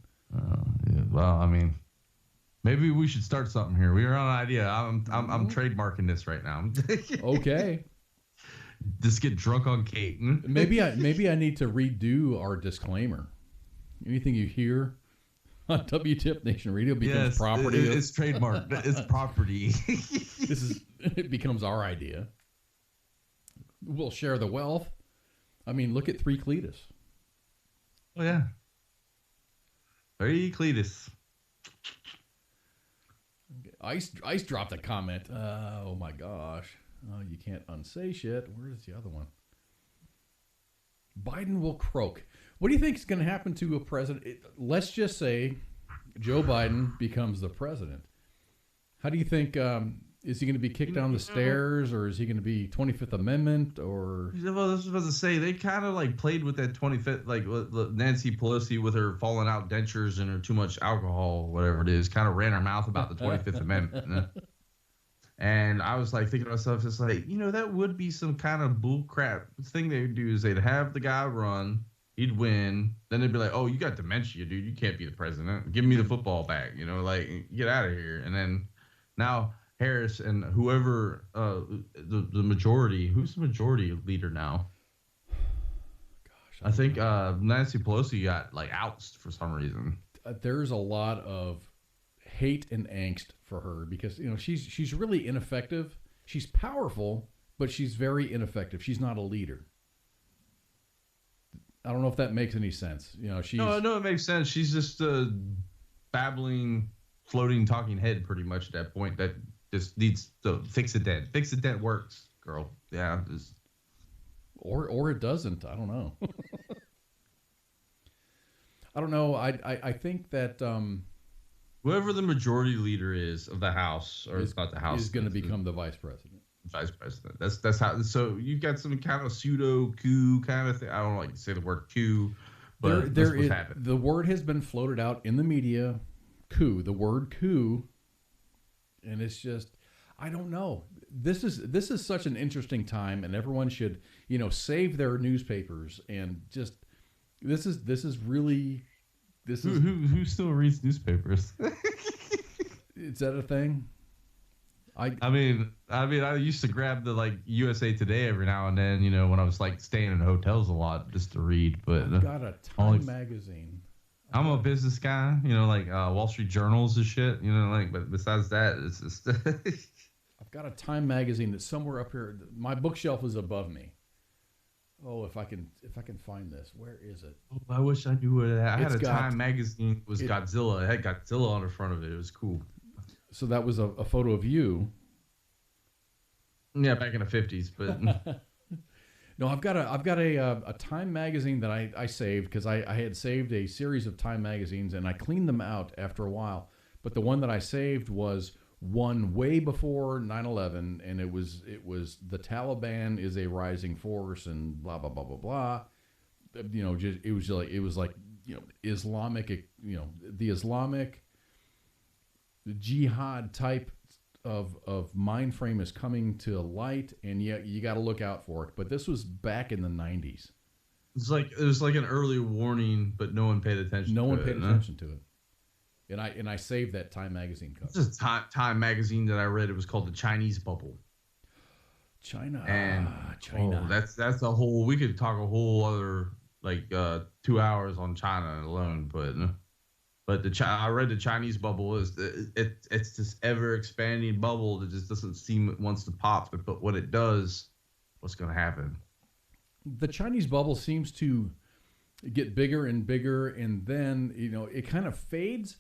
yeah, well, I mean, maybe we should start something here. We are on an idea. I'm trademarking this right now. Okay. Just get drunk on cake. Maybe I need to redo our disclaimer. Anything you hear on WTF Nation Radio becomes property. It's trademarked. It's property. It becomes our idea. We'll share the wealth. I mean, look at Three Cletus. Oh yeah, Three Cletus. Ice dropped a comment. Oh my gosh. Oh, you can't unsay shit. Where's the other one? Biden will croak. What do you think is going to happen to a president? Let's just say Joe Biden becomes the president. How do you think, is he going to be kicked down the stairs, or is he going to be 25th Amendment, or? Well, I was supposed to say, they kind of like played with that 25th, like Nancy Pelosi with her falling out dentures and her too much alcohol, whatever it is, kind of ran her mouth about the 25th Amendment. And I was like thinking to myself, it's like, that would be some kind of bull crap. The thing they would do is they'd have the guy run, he'd win, then they'd be like, oh, you got dementia, dude. You can't be the president. Give me the football back, get out of here. And then now Harris and whoever, the majority, who's the majority leader now? Gosh, I think Nancy Pelosi got like ousted for some reason. There's a lot of hate and angst for her because she's really ineffective. She's powerful, but she's very ineffective. She's not a leader. I don't know if that makes any sense. She's no, it makes sense. She's just a babbling, floating, talking head, pretty much at that point. That just needs to fix it. Dead. Fix it. Dead works, girl. Yeah. Or it doesn't. I don't know. I don't know. I think that. Whoever the majority leader is of the House, or it's not the House, is going to become the vice president. Vice president. That's how. So you've got some kind of pseudo coup kind of thing. I don't like to say the word coup, but there is the word has been floated out in the media. Coup. The word coup, and it's just I don't know. This is such an interesting time, and everyone should save their newspapers and just this is really. Who still reads newspapers? Is that a thing? I mean, I used to grab the USA Today every now and then, when I was staying in hotels a lot just to read. But I've got a Time magazine. I'm a business guy, Wall Street Journals and shit, But besides that, it's just. I've got a Time magazine that's somewhere up here. My bookshelf is above me. Oh, if I can find this, where is it? Oh, I wish I knew what I had. Time magazine was Godzilla. It had Godzilla on the front of it. It was cool. So that was a photo of you. Yeah, back in the 50s, but no, I've got a Time magazine that I saved because I had saved a series of Time magazines and I cleaned them out after a while. But the one that I saved was one way before 9/11, and it was the Taliban is a rising force and blah blah blah blah blah. It was like Islamic, the Islamic jihad type of mind frame is coming to light, and yet you got to look out for it. But this was back in the 90s. It was like an early warning, but no one paid attention. No one paid attention to it. And I saved that Time magazine cover. This is Time magazine that I read. It was called The Chinese Bubble. China. Oh, that's a whole. We could talk a whole other 2 hours on China alone, but I read The Chinese Bubble is it's this ever expanding bubble that just doesn't seem it wants to pop. But when it does, what's going to happen? The Chinese bubble seems to get bigger and bigger, and then it kind of fades.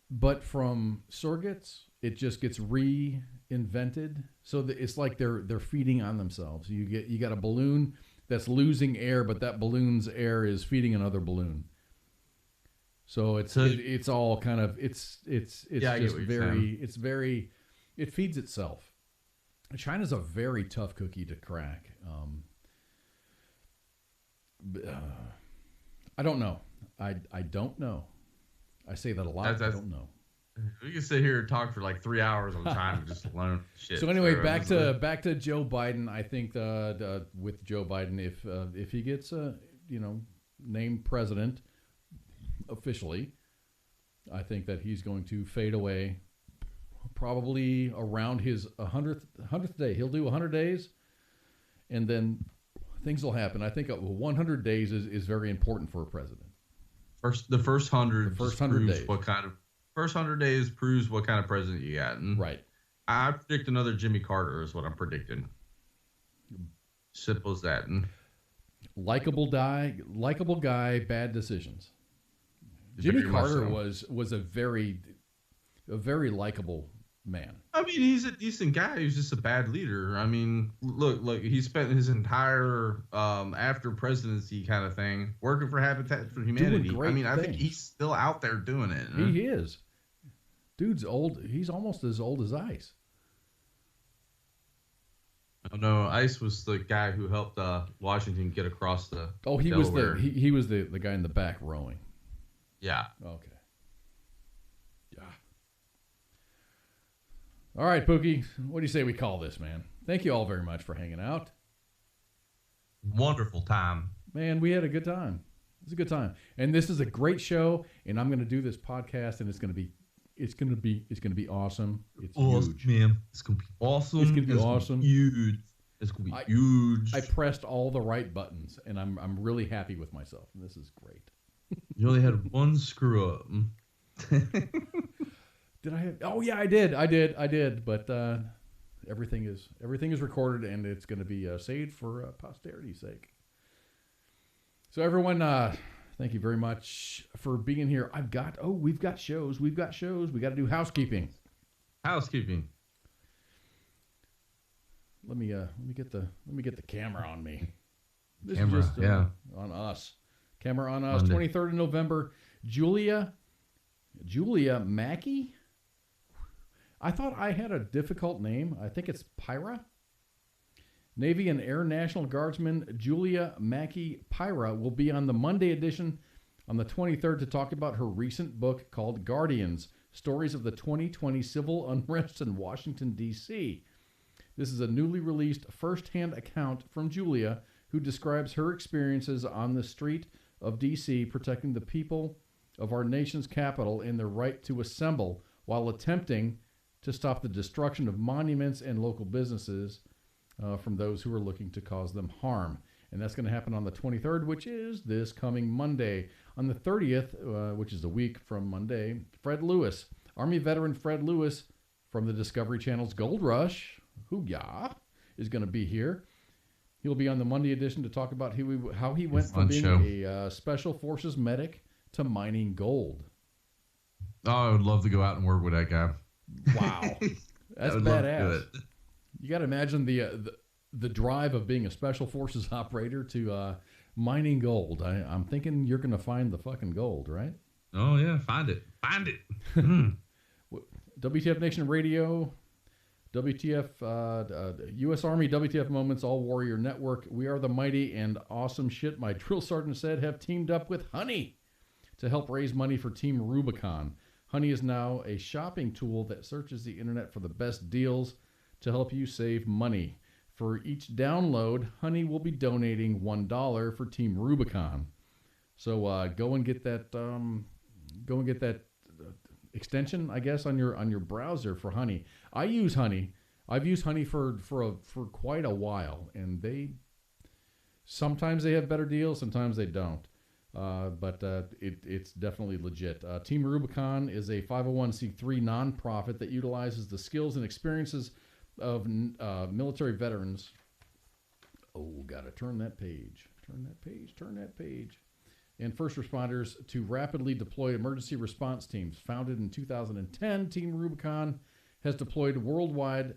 But from surrogates, it just gets reinvented. So it's like they're feeding on themselves. You got a balloon that's losing air, but that balloon's air is feeding another balloon. So it's all kind of it's just very it feeds itself. China's a very tough cookie to crack. I don't know. I don't know. I say that a lot. I don't know. We can sit here and talk for like 3 hours on China just alone. Shit. So anyway, back to Joe Biden. I think with Joe Biden, if he gets named president officially, I think that he's going to fade away. Probably around his 100th day, he'll do 100 days, and then things will happen. I think 100 days is very important for a president. The first 100 days. First 100 days proves what kind of president you got. And right. I predict another Jimmy Carter is what I'm predicting. Simple as that. And likable guy, bad decisions. Jimmy Carter was a very likable man. I mean, he's a decent guy. He's just a bad leader. I mean, look, he spent his entire after presidency kind of thing working for Habitat for Humanity. I mean, I think he's still out there doing it. Huh? He is. Dude's old. He's almost as old as Ice. Oh no, Ice was the guy who helped Washington get across the. Oh, he Delaware. Was the guy in the back rowing. Yeah. Okay. Yeah. All right, Pooky. What do you say we call this, man? Thank you all very much for hanging out. Wonderful time. Man, we had a good time. It's a good time. And this is a great show, and I'm going to do this podcast, and it's going to be awesome. It's huge. Man. It's going to be awesome. It's going to be awesome. Huge. It's going to be huge. I pressed all the right buttons, and I'm really happy with myself, and this is great. You only had one screw up. Did I have? Oh yeah, I did. But everything is recorded, and it's going to be saved for posterity's sake. So everyone, thank you very much for being here. We've got shows. We got to do housekeeping. Let me get the camera on me. This is just on us. Camera on us. 23rd of November. Julia Mackey. I thought I had a difficult name. I think it's Pyra. Navy and Air National Guardsman Julia Mackey Pyra will be on the Monday edition on the 23rd to talk about her recent book called Guardians, Stories of the 2020 Civil Unrest in Washington, D.C. This is a newly released first-hand account from Julia, who describes her experiences on the street of D.C. protecting the people of our nation's capital in their right to assemble while attempting to stop the destruction of monuments and local businesses from those who are looking to cause them harm. And that's going to happen on the 23rd, which is this coming Monday. On the 30th, which is a week from Monday, Fred Lewis, Army veteran Fred Lewis from the Discovery Channel's Gold Rush, hoo-yah, is going to be here. He'll be on the Monday edition to talk about how he went from being a Special Forces medic to mining gold. Oh, I would love to go out and work with that guy. Wow. That's badass. You got to imagine the drive of being a Special Forces operator to mining gold. I'm thinking you're going to find the fucking gold, right? Oh, yeah. Find it. WTF Nation Radio, WTF, U.S. Army, WTF Moments, All Warrior Network. We are the mighty and awesome shit, my drill sergeant said, have teamed up with Honey to help raise money for Team Rubicon. Honey is now a shopping tool that searches the internet for the best deals to help you save money. For each download, Honey will be donating $1 for Team Rubicon. So go and get that. Go and get that extension, I guess, on your browser for Honey. I use Honey. I've used Honey for quite a while, and sometimes they have better deals, sometimes they don't. But it's definitely legit. Team Rubicon is a 501c3 nonprofit that utilizes the skills and experiences of military veterans. Oh, gotta turn that page. And first responders to rapidly deploy emergency response teams. Founded in 2010, Team Rubicon has deployed worldwide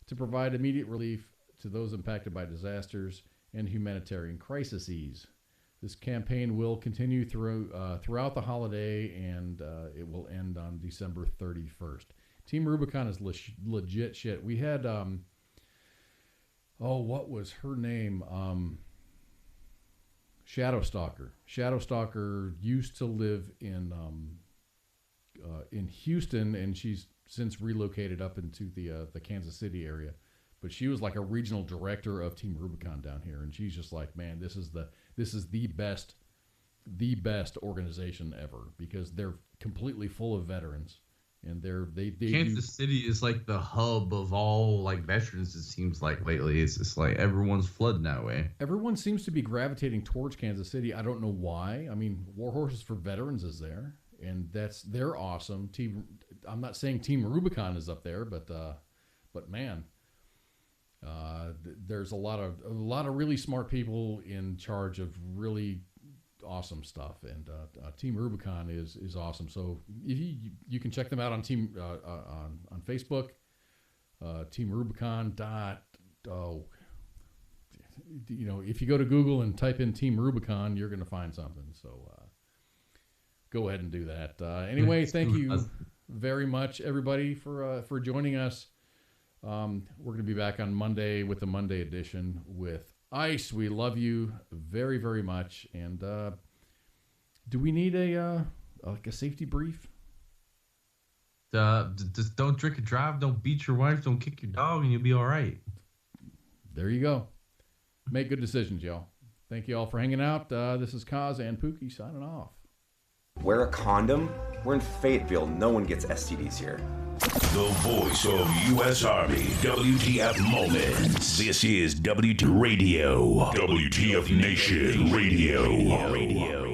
to provide immediate relief to those impacted by disasters and humanitarian crises. This campaign will continue throughout the holiday, and it will end on December 31st. Team Rubicon is legit shit. We had, what was her name? Shadowstalker. Shadowstalker used to live in Houston, and she's since relocated up into the Kansas City area. But she was like a regional director of Team Rubicon down here, and she's just like, man, this is the best organization ever, because they're completely full of veterans, and they Kansas City is like the hub of all like veterans. It seems like lately, it's just like everyone's flooding that way. Everyone seems to be gravitating towards Kansas City. I don't know why. I mean, War Horses for Veterans is there, and they're awesome. I'm not saying Team Rubicon is up there, but man. There's a lot of really smart people in charge of really awesome stuff, and Team Rubicon is awesome. So if you can check them out on on Facebook, Team Rubicon if you go to Google and type in Team Rubicon, you're going to find something. So go ahead and do that. Anyway, thank you very much, everybody, for joining us. We're going to be back on Monday with the Monday edition with Ice. We love you very, very much. And do we need a safety brief? Just don't drink and drive. Don't beat your wife. Don't kick your dog, and you'll be all right. There you go. Make good decisions, y'all. Thank you all for hanging out. This is Koz and Pooky signing off. Wear a condom? We're in Fayetteville. No one gets STDs here. The voice of U.S. Army, WTF Moments. This is WT Radio. WTF Nation Radio.